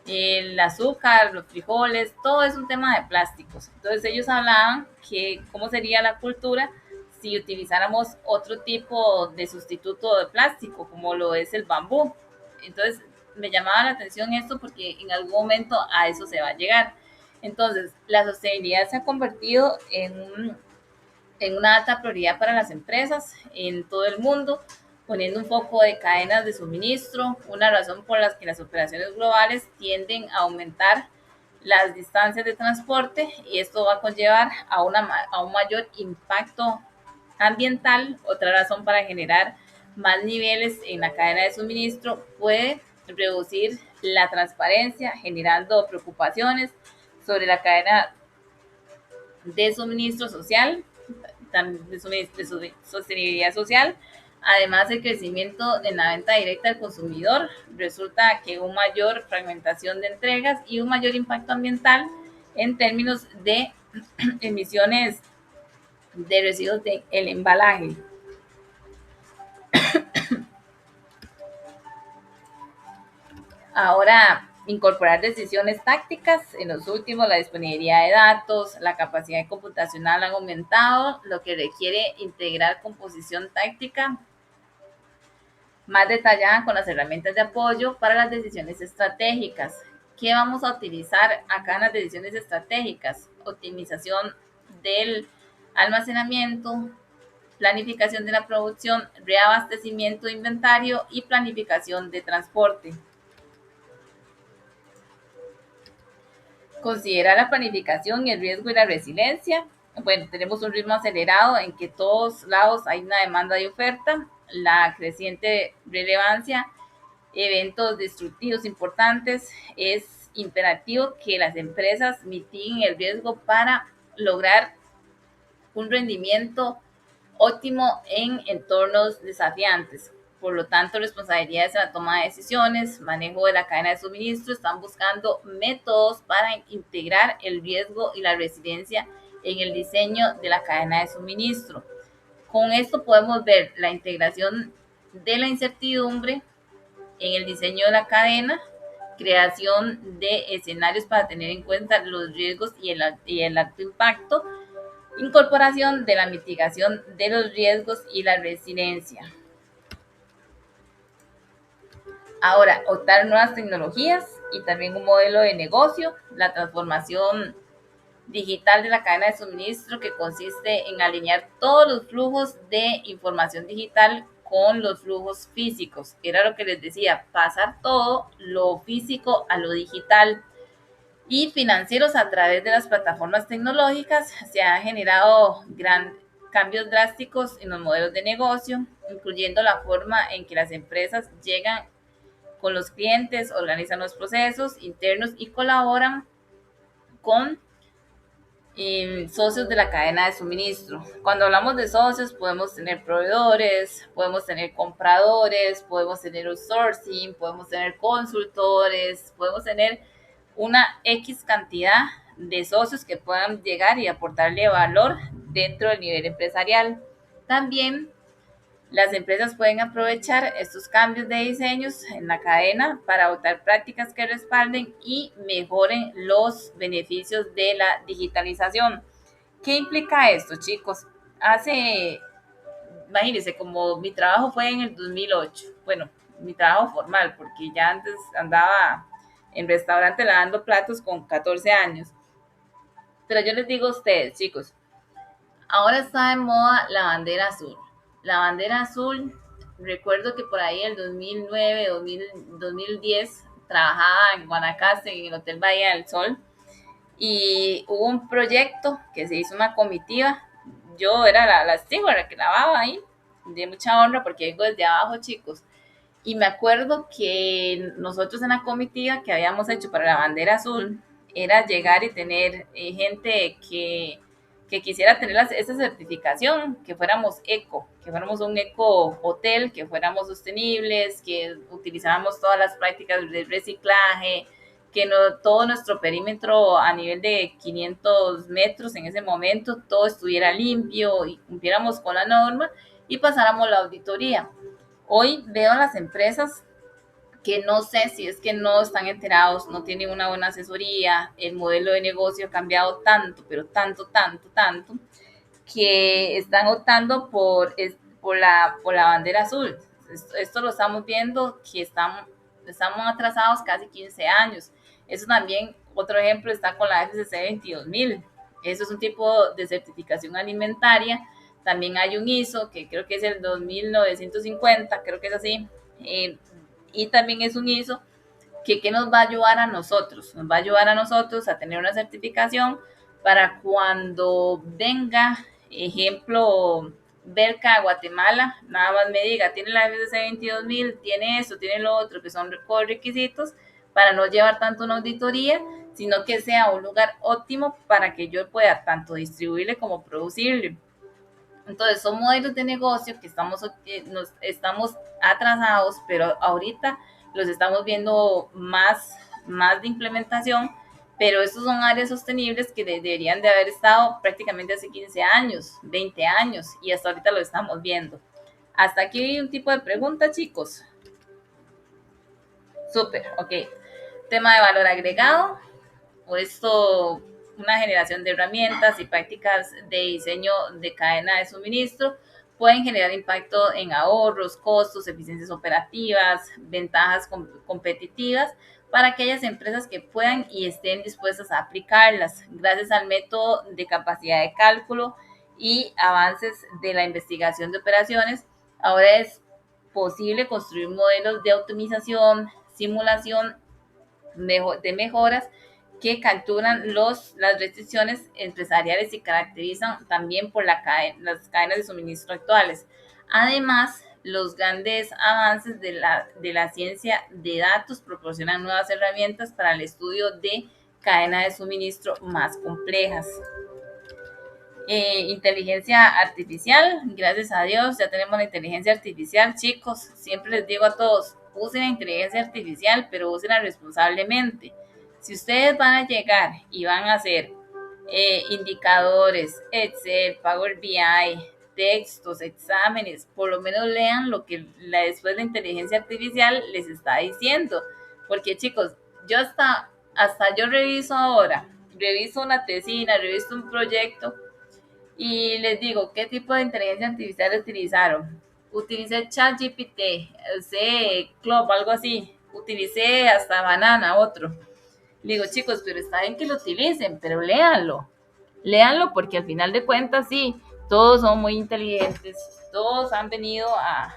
El azúcar, los frijoles, todo es un tema de plásticos. Entonces ellos hablaban que cómo sería la cultura si utilizáramos otro tipo de sustituto de plástico, como lo es el bambú. Entonces me llamaba la atención esto porque en algún momento a eso se va a llegar. Entonces, la sostenibilidad se ha convertido en una alta prioridad para las empresas en todo el mundo, poniendo un foco de cadenas de suministro, una razón por la que las operaciones globales tienden a aumentar las distancias de transporte y esto va a conllevar a un mayor impacto ambiental. Otra razón para generar más niveles en la cadena de suministro puede reducir la transparencia, generando preocupaciones sobre la cadena de suministro social, de sostenibilidad social. Además, el crecimiento en la venta directa al consumidor resulta que una mayor fragmentación de entregas y un mayor impacto ambiental en términos de emisiones de residuos del embalaje. Ahora, incorporar decisiones tácticas. En los últimos, la disponibilidad de datos, la capacidad computacional han aumentado, lo que requiere integrar composición táctica más detallada con las herramientas de apoyo para las decisiones estratégicas. ¿Qué vamos a utilizar acá en las decisiones estratégicas? Optimización del almacenamiento, planificación de la producción, reabastecimiento de inventario y planificación de transporte. Considera la planificación, el riesgo y la resiliencia. Bueno, tenemos un ritmo acelerado en que todos lados hay una demanda y oferta, la creciente relevancia, eventos destructivos importantes. Es imperativo que las empresas mitiguen el riesgo para lograr un rendimiento óptimo en entornos desafiantes. Por lo tanto, responsabilidades en la toma de decisiones, manejo de la cadena de suministro, están buscando métodos para integrar el riesgo y la resiliencia en el diseño de la cadena de suministro. Con esto podemos ver la integración de la incertidumbre en el diseño de la cadena, creación de escenarios para tener en cuenta los riesgos y el alto impacto, incorporación de la mitigación de los riesgos y la resiliencia. Ahora, optar nuevas tecnologías y también un modelo de negocio, la transformación digital de la cadena de suministro, que consiste en alinear todos los flujos de información digital con los flujos físicos. Era lo que les decía, pasar todo lo físico a lo digital. Y financieros, a través de las plataformas tecnológicas se han generado cambios drásticos en los modelos de negocio, incluyendo la forma en que las empresas llegan con los clientes, organizan los procesos internos y colaboran con socios de la cadena de suministro. Cuando hablamos de socios, podemos tener proveedores, podemos tener compradores, podemos tener outsourcing, podemos tener consultores, podemos tener una X cantidad de socios que puedan llegar y aportarle valor dentro del nivel empresarial. También las empresas pueden aprovechar estos cambios de diseños en la cadena para adoptar prácticas que respalden y mejoren los beneficios de la digitalización. ¿Qué implica esto, chicos? Imagínense, como mi trabajo fue en el 2008, bueno, mi trabajo formal, porque ya antes andaba en restaurante lavando platos con 14 años. Pero yo les digo a ustedes, chicos, ahora está de moda la bandera azul. La bandera azul, recuerdo que por ahí el 2009, 2010, trabajaba en Guanacaste, en el Hotel Bahía del Sol, y hubo un proyecto que se hizo una comitiva. Yo era la steward que lavaba ahí, de mucha honra porque vengo desde abajo, chicos. Y me acuerdo que nosotros en la comitiva que habíamos hecho para la bandera azul era llegar y tener gente que quisiera tener esa certificación, que fuéramos eco, que fuéramos un eco hotel, que fuéramos sostenibles, que utilizáramos todas las prácticas de reciclaje, que no, todo nuestro perímetro a nivel de 500 metros en ese momento, todo estuviera limpio y cumpliéramos con la norma y pasáramos la auditoría. Hoy veo a las empresas que no sé si es que no están enterados, no tienen una buena asesoría, el modelo de negocio ha cambiado tanto, pero tanto, que están optando por la bandera azul. Esto lo estamos viendo, que estamos atrasados casi 15 años. Eso también, otro ejemplo, está con la FCC 22000. Eso es un tipo de certificación alimentaria. También hay un ISO, que creo que es el 2950, creo que es así. Y también es un ISO que nos va a ayudar a nosotros. Nos va a ayudar a nosotros a tener una certificación para cuando venga, ejemplo, Belka a Guatemala, nada más me diga, tiene la FCC 22000, tiene esto, tiene lo otro, que son requisitos para no llevar tanto una auditoría, sino que sea un lugar óptimo para que yo pueda tanto distribuirle como producirle. Entonces, son modelos de negocio que estamos atrasados, pero ahorita los estamos viendo más de implementación, pero estos son áreas sostenibles que deberían de haber estado prácticamente hace 15 años, 20 años, y hasta ahorita lo estamos viendo. Hasta aquí hay un tipo de pregunta, chicos. Súper, ok. Tema de valor agregado, o esto, una generación de herramientas y prácticas de diseño de cadena de suministro pueden generar impacto en ahorros, costos, eficiencias operativas, ventajas competitivas para aquellas empresas que puedan y estén dispuestas a aplicarlas gracias al método de capacidad de cálculo y avances de la investigación de operaciones, ahora es posible construir modelos de optimización, simulación de mejoras que capturan las restricciones empresariales y caracterizan también por las cadenas de suministro actuales. Además, los grandes avances de la ciencia de datos proporcionan nuevas herramientas para el estudio de cadenas de suministro más complejas. Inteligencia artificial, gracias a Dios ya tenemos la inteligencia artificial, chicos. Siempre les digo a todos, usen la inteligencia artificial, pero úsenla responsablemente. Si ustedes van a llegar y van a hacer indicadores, Excel, Power BI, textos, exámenes, por lo menos lean lo que después la inteligencia artificial les está diciendo. Porque chicos, yo hasta yo reviso ahora, reviso una tesina, reviso un proyecto y les digo, ¿qué tipo de inteligencia artificial utilizaron? Utilicé ChatGPT, usé Club, algo así. Utilicé hasta Banana, otro. Digo, chicos, pero está bien que lo utilicen, pero léanlo. Léanlo porque al final de cuentas, sí, todos son muy inteligentes, todos han venido a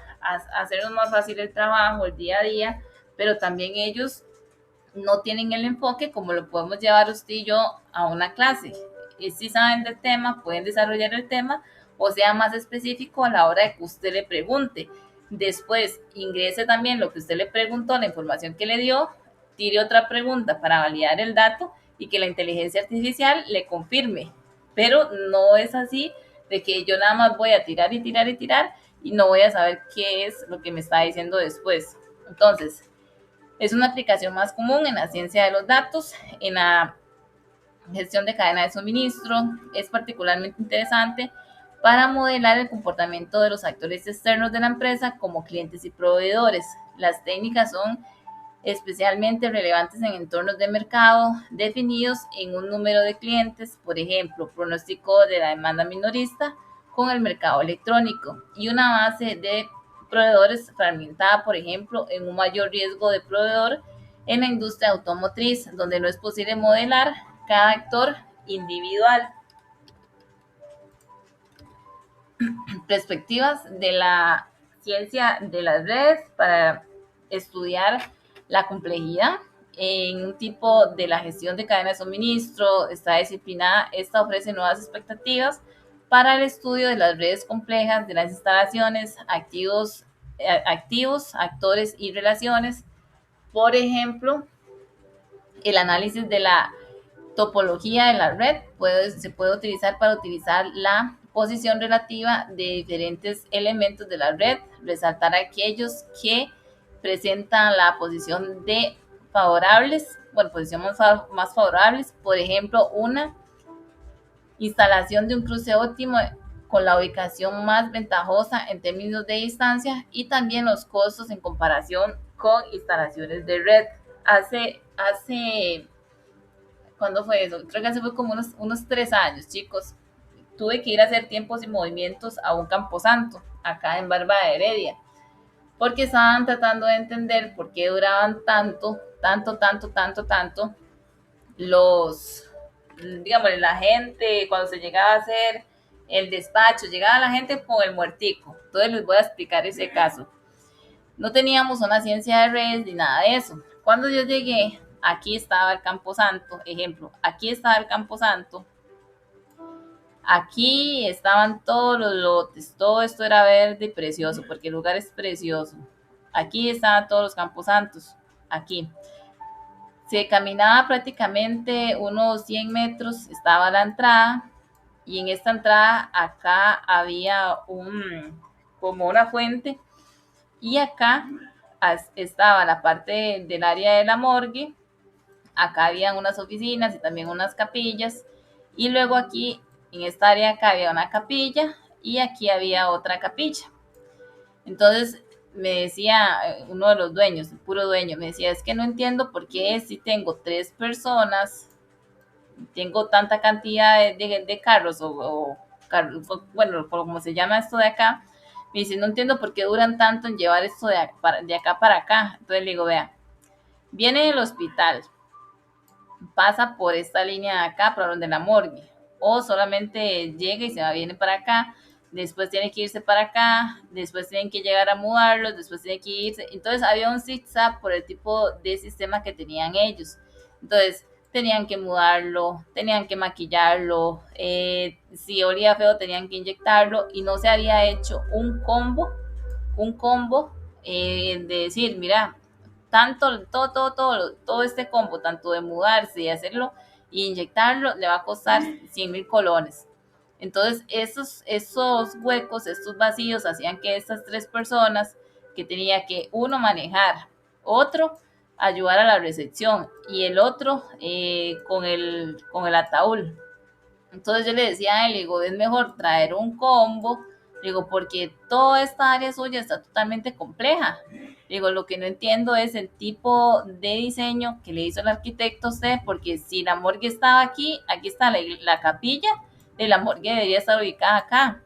hacernos más fácil el trabajo, el día a día, pero también ellos no tienen el enfoque como lo podemos llevar usted y yo a una clase. Y si saben del tema, pueden desarrollar el tema o sea más específico a la hora de que usted le pregunte. Después ingrese también lo que usted le preguntó, la información que le dio, tire otra pregunta para validar el dato y que la inteligencia artificial le confirme. Pero no es así de que yo nada más voy a tirar y tirar y tirar y no voy a saber qué es lo que me está diciendo después. Entonces, es una aplicación más común en la ciencia de los datos, en la gestión de cadena de suministro. Es particularmente interesante para modelar el comportamiento de los actores externos de la empresa como clientes y proveedores. Las técnicas son especialmente relevantes en entornos de mercado definidos en un número de clientes, por ejemplo, pronóstico de la demanda minorista con el mercado electrónico y una base de proveedores fragmentada, por ejemplo, en un mayor riesgo de proveedor en la industria automotriz, donde no es posible modelar cada actor individual. Perspectivas de la ciencia de las redes para estudiar la complejidad en un tipo de la gestión de cadena de suministro. Esta disciplina ofrece nuevas expectativas para el estudio de las redes complejas, de las instalaciones, activos, actores y relaciones. Por ejemplo, el análisis de la topología de la red se puede utilizar para utilizar la posición relativa de diferentes elementos de la red, resaltar aquellos que presentan la posición de favorables, bueno, posición más favorables, por ejemplo, una instalación de un cruce óptimo con la ubicación más ventajosa en términos de distancia y también los costos en comparación con instalaciones de red. ¿Cuándo fue eso? Creo que hace fue como unos 3 años, chicos. Tuve que ir a hacer tiempos y movimientos a un camposanto, acá en Barba de Heredia, porque estaban tratando de entender por qué duraban tanto digamos, la gente, cuando se llegaba a hacer el despacho, llegaba la gente con el muertico. Entonces les voy a explicar ese caso. No teníamos una ciencia de redes ni nada de eso. Cuando yo llegué, aquí estaba el camposanto, ejemplo, aquí estaba el camposanto, aquí estaban todos los lotes, todo esto era verde y precioso, porque el lugar es precioso. Aquí estaban todos los camposantos, aquí. Se caminaba prácticamente unos 100 metros, estaba la entrada, y en esta entrada acá había como una fuente, y acá estaba la parte del área de la morgue, acá habían unas oficinas y también unas capillas, y luego aquí en esta área acá había una capilla y aquí había otra capilla. Entonces me decía uno de los dueños, el puro dueño, me decía, es que no entiendo por qué si tengo 3 personas, tengo tanta cantidad de carros bueno, como se llama esto de acá, me dice, no entiendo por qué duran tanto en llevar esto de acá para acá. Entonces le digo, vea, viene del hospital, pasa por esta línea de acá, por donde la morgue, o solamente llega y se va, viene para acá, después tiene que irse para acá, después tienen que llegar a mudarlos, después tiene que irse. Entonces había un zigzag por el tipo de sistema que tenían ellos. Entonces tenían que mudarlo, tenían que maquillarlo, si olía feo tenían que inyectarlo y no se había hecho un combo de decir, mira, tanto, todo este combo, tanto de mudarse y hacerlo e inyectarlo, le va a costar 100,000 colones. Entonces, esos huecos, estos vacíos, hacían que estas tres personas, que tenía que uno manejar, otro ayudar a la recepción y el otro con el ataúd. Entonces yo le decía a él, digo, es mejor traer un combo, digo, porque toda esta área suya está totalmente compleja. Digo, lo que no entiendo es el tipo de diseño que le hizo el arquitecto a usted, porque si la morgue estaba aquí, aquí está la capilla, de la morgue debería estar ubicada acá.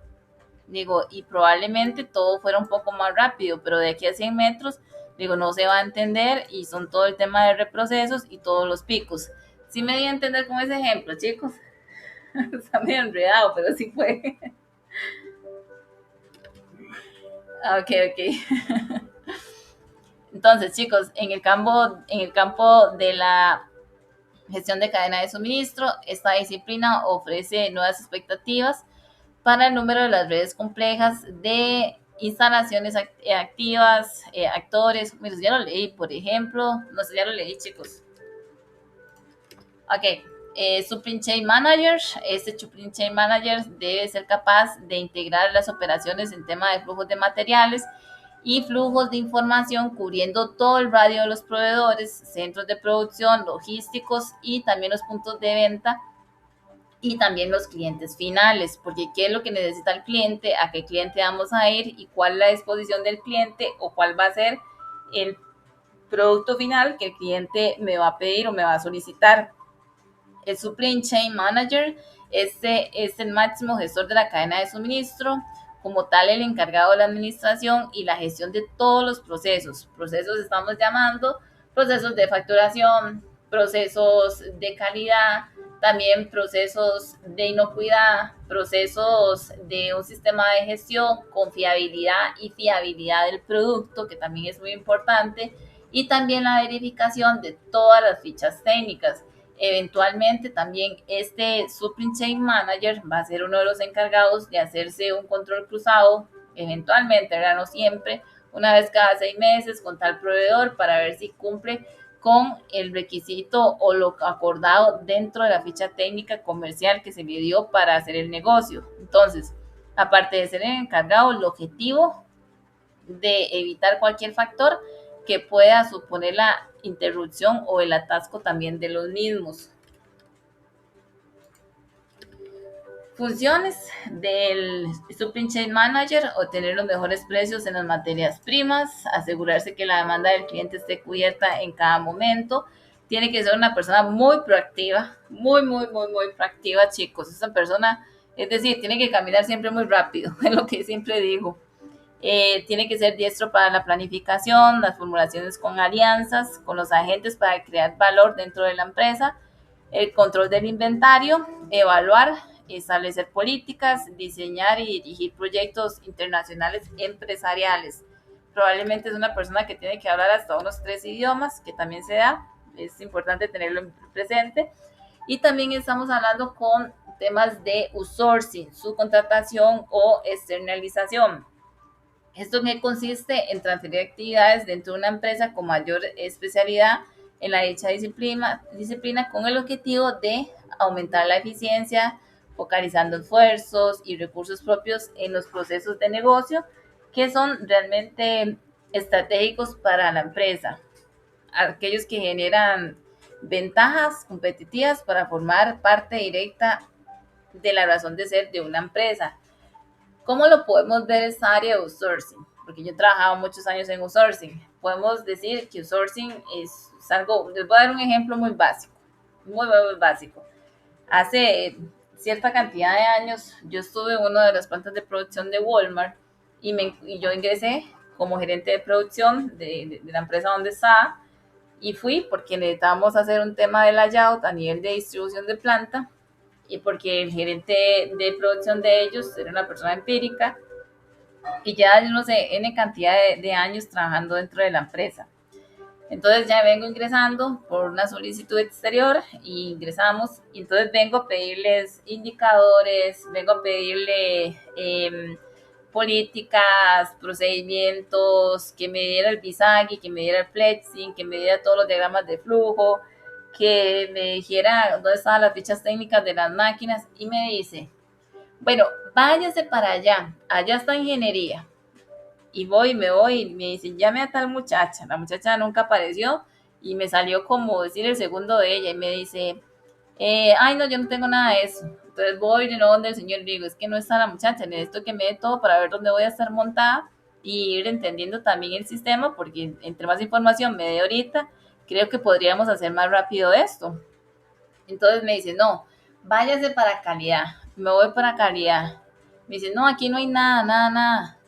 Digo, y probablemente todo fuera un poco más rápido, pero de aquí a 100 metros, digo, no se va a entender y son todo el tema de reprocesos y todos los picos. Sí me di a entender con ese ejemplo, chicos. Está medio enredado, pero sí fue. Ok, ok. Entonces, chicos, en el campo de la gestión de cadena de suministro, esta disciplina ofrece nuevas expectativas para el número de las redes complejas de instalaciones activas, actores. Mira, ya lo leí, por ejemplo. No sé, ya lo leí, chicos. Ok. Supply Chain Manager. Este Supply Chain Manager debe ser capaz de integrar las operaciones en tema de flujos de materiales y flujos de información cubriendo todo el radio de los proveedores, centros de producción, logísticos y también los puntos de venta y también los clientes finales, porque qué es lo que necesita el cliente, a qué cliente vamos a ir y cuál es la disposición del cliente o cuál va a ser el producto final que el cliente me va a pedir o me va a solicitar. El Supply Chain Manager, este es el máximo gestor de la cadena de suministro, como tal el encargado de la administración y la gestión de todos los procesos. Procesos estamos llamando procesos de facturación, procesos de calidad, también procesos de inocuidad, procesos de un sistema de gestión, confiabilidad y fiabilidad del producto, que también es muy importante, y también la verificación de todas las fichas técnicas. Eventualmente también este Supply Chain Manager va a ser uno de los encargados de hacerse un control cruzado, eventualmente, ¿verdad? No siempre, una vez cada 6 meses con tal proveedor para ver si cumple con el requisito o lo acordado dentro de la ficha técnica comercial que se le dio para hacer el negocio. Entonces, aparte de ser el encargado, el objetivo de evitar cualquier factor que pueda suponer la interrupción o el atasco también de los mismos. Funciones del Supply Chain Manager: obtener los mejores precios en las materias primas, asegurarse que la demanda del cliente esté cubierta en cada momento. Tiene que ser una persona muy proactiva, muy proactiva, chicos. Esa persona, es decir, tiene que caminar siempre muy rápido, es lo que siempre digo. Tiene que ser diestro para la planificación, las formulaciones con alianzas, con los agentes para crear valor dentro de la empresa, el control del inventario, evaluar, establecer políticas, diseñar y dirigir proyectos internacionales empresariales. Probablemente es una persona que tiene que hablar hasta unos 3 idiomas, que también se da, es importante tenerlo presente. Y también estamos hablando con temas de outsourcing, subcontratación o externalización. Esto que consiste en transferir actividades dentro de una empresa con mayor especialidad en la dicha disciplina con el objetivo de aumentar la eficiencia, focalizando esfuerzos y recursos propios en los procesos de negocio que son realmente estratégicos para la empresa, aquellos que generan ventajas competitivas para formar parte directa de la razón de ser de una empresa. ¿Cómo lo podemos ver esta área de outsourcing? Porque yo he trabajado muchos años en outsourcing. Podemos decir que outsourcing es algo, les voy a dar un ejemplo muy básico, muy básico. Hace cierta cantidad de años yo estuve en una de las plantas de producción de Walmart y yo ingresé como gerente de producción de la empresa donde estaba y fui porque necesitábamos hacer un tema de layout a nivel de distribución de planta y porque el gerente de producción de ellos era una persona empírica y ya, yo no sé, N cantidad de años trabajando dentro de la empresa. Entonces ya vengo ingresando por una solicitud exterior y ingresamos y entonces vengo a pedirles indicadores, vengo a pedirle políticas, procedimientos, que me diera el Visagi, que me diera el Flexing, que me diera todos los diagramas de flujo, que me dijera dónde estaban las fichas técnicas de las máquinas y me dice, bueno, váyase para allá, allá está ingeniería. Y me voy, y me dicen, llame a tal muchacha. La muchacha nunca apareció y me salió como decir el segundo de ella y me dice, ay, no, yo no tengo nada de eso. Entonces voy de nuevo donde el señor y digo, es que no está la muchacha, necesito que me dé todo para ver dónde voy a estar montada y ir entendiendo también el sistema, porque entre más información me dé ahorita, creo que podríamos hacer más rápido esto. Entonces me dice, no, váyase para calidad. Me voy para calidad. Me dice, no, aquí no hay nada, nada, nada.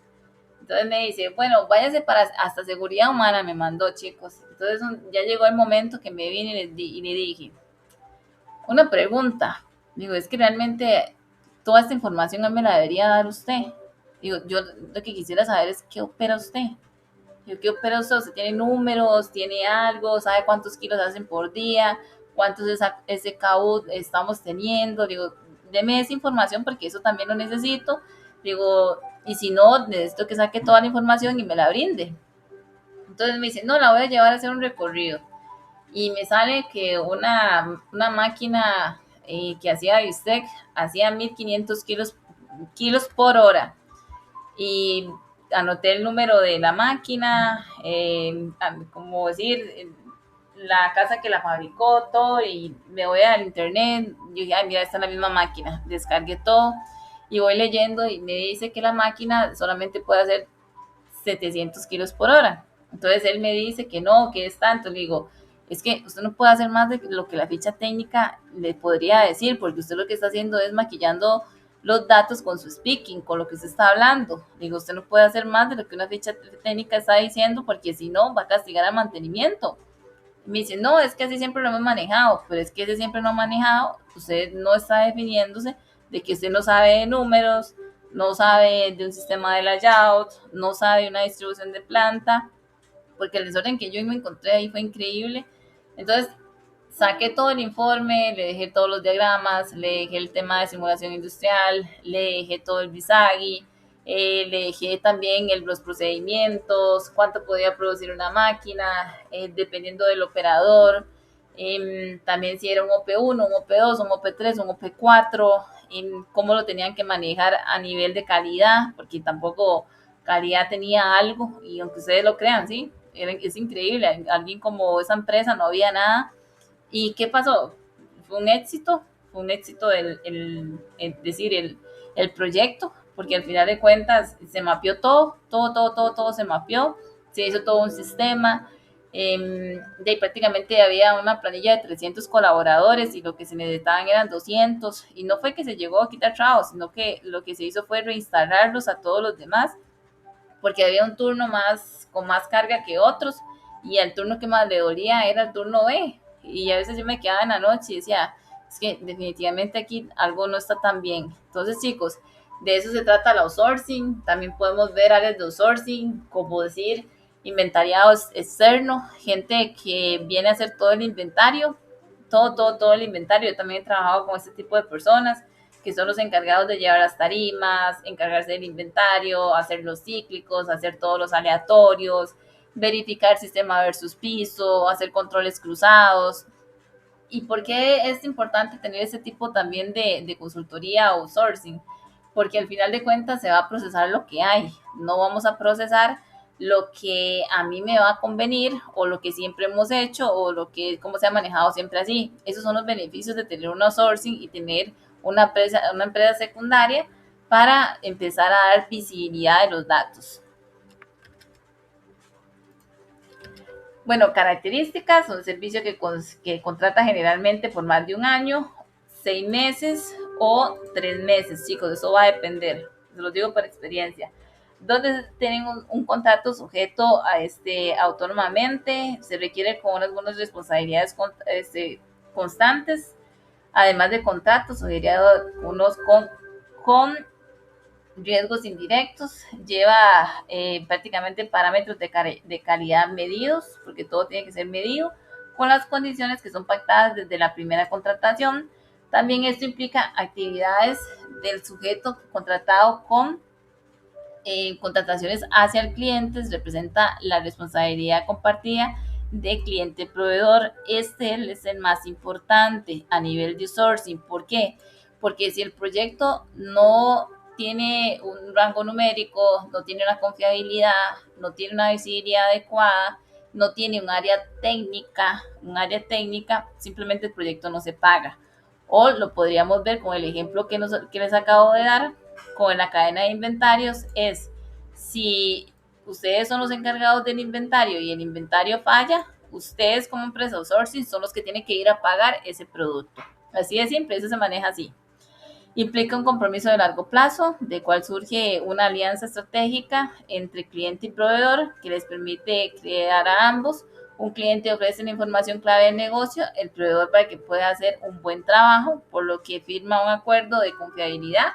Entonces me dice, bueno, váyase para hasta seguridad humana, me mandó, chicos. Entonces ya llegó el momento que me vine y le dije, una pregunta. Digo, es que realmente toda esta información no me la debería dar usted. Digo, yo lo que quisiera saber es qué opera usted. Digo, ¿qué opera usted? ¿Usted tiene números? ¿Tiene algo? ¿Sabe cuántos kilos hacen por día? ¿Cuántos SKU estamos teniendo? Digo, deme esa información porque eso también lo necesito. Digo, y si no, necesito que saque toda la información y me la brinde. Entonces me dice, no, la voy a llevar a hacer un recorrido. Y me sale que una máquina que hacía bistec hacía 1500 kilos por hora. Y anoté el número de la máquina, como decir, la casa que la fabricó, todo, y me voy al internet, yo dije, ay, mira, esta es la misma máquina, descargué todo, y voy leyendo, y me dice que la máquina solamente puede hacer 700 kilos por hora. Entonces él me dice que no, que es tanto. Le digo, es que usted no puede hacer más de lo que la ficha técnica le podría decir, porque usted lo que está haciendo es maquillando los datos con su speaking, con lo que usted está hablando. Le digo, usted no puede hacer más de lo que una ficha técnica está diciendo, porque si no, va a castigar al mantenimiento. Y me dice, no, es que así siempre lo hemos manejado, pero es que ese siempre no ha manejado, usted no está definiéndose de que usted no sabe de números, no sabe de un sistema de layout, no sabe una distribución de planta, porque el desorden que yo me encontré ahí fue increíble. Entonces, saqué todo el informe, le dejé todos los diagramas, le dejé el tema de simulación industrial, le dejé todo el Visagi, le dejé también los procedimientos, cuánto podía producir una máquina, dependiendo del operador, también si era un OP1, un OP2, un OP3, un OP4, cómo lo tenían que manejar a nivel de calidad, porque tampoco calidad tenía algo, y aunque ustedes lo crean, ¿sí? Es increíble, alguien como esa empresa no había nada. ¿Y qué pasó? Fue un éxito el proyecto, porque al final de cuentas se mapeó todo se mapeó, se hizo todo un sistema, de prácticamente había una planilla de 300 colaboradores y lo que se necesitaban eran 200, y no fue que se llegó a quitar trabajos, sino que lo que se hizo fue reinstalarlos a todos los demás, porque había un turno más con más carga que otros, y el turno que más le dolía era el turno B, y a veces yo me quedaba en la noche y decía, es que definitivamente aquí algo no está tan bien. Entonces, chicos, de eso se trata el outsourcing. También podemos ver áreas de outsourcing, como decir, inventariado externo, gente que viene a hacer todo el inventario, todo el inventario. Yo también he trabajado con este tipo de personas que son los encargados de llevar las tarimas, encargarse del inventario, hacer los cíclicos, hacer todos los aleatorios, verificar sistema versus piso, hacer controles cruzados. ¿Y por qué es importante tener ese tipo también de consultoría o outsourcing? Porque al final de cuentas se va a procesar lo que hay, no vamos a procesar lo que a mí me va a convenir o lo que siempre hemos hecho o lo que como se ha manejado siempre así. Esos son los beneficios de tener un outsourcing y tener una empresa secundaria para empezar a dar visibilidad de los datos. Bueno, características, un servicio que contrata generalmente por más de un año, 6 meses o 3 meses, chicos, eso va a depender, se los digo por experiencia. Donde tienen un contrato sujeto a autónomamente, se requiere con algunas responsabilidades constantes, Además de contratos, sugería unos con riesgos indirectos, lleva prácticamente parámetros de calidad medidos, porque todo tiene que ser medido, con las condiciones que son pactadas desde la primera contratación. También esto implica actividades del sujeto contratado con contrataciones hacia el cliente, representa la responsabilidad compartida de cliente-proveedor. Este es el más importante a nivel de sourcing. ¿Por qué? Porque si el proyecto no tiene un rango numérico, no tiene una confiabilidad, no tiene una visibilidad adecuada, no tiene un área técnica, simplemente el proyecto no se paga. O lo podríamos ver con el ejemplo que les acabo de dar, con la cadena de inventarios, es si ustedes son los encargados del inventario y el inventario falla, ustedes como empresa outsourcing son los que tienen que ir a pagar ese producto. Así de simple, eso se maneja así. Implica un compromiso de largo plazo, de cual surge una alianza estratégica entre cliente y proveedor que les permite crear a ambos. Un cliente ofrece la información clave del negocio, el proveedor para que pueda hacer un buen trabajo, por lo que firma un acuerdo de confiabilidad.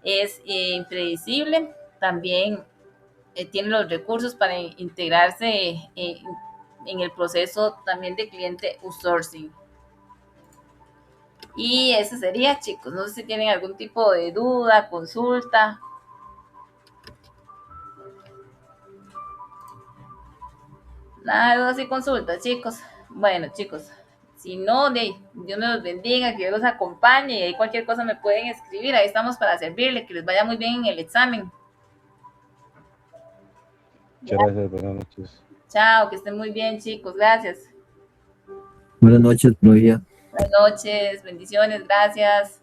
Es impredecible, también tiene los recursos para integrarse en el proceso también de cliente outsourcing. Y ese sería, chicos. No sé si tienen algún tipo de duda, consulta. Nada de dudas y consultas, chicos. Bueno, chicos, si no, Dios me los bendiga, que Dios los acompañe y ahí cualquier cosa me pueden escribir. Ahí estamos para servirle, que les vaya muy bien en el examen. Muchas gracias, buenas noches. Chao, que estén muy bien, chicos. Gracias. Buenas noches, Claudia. Buenas noches, bendiciones, gracias.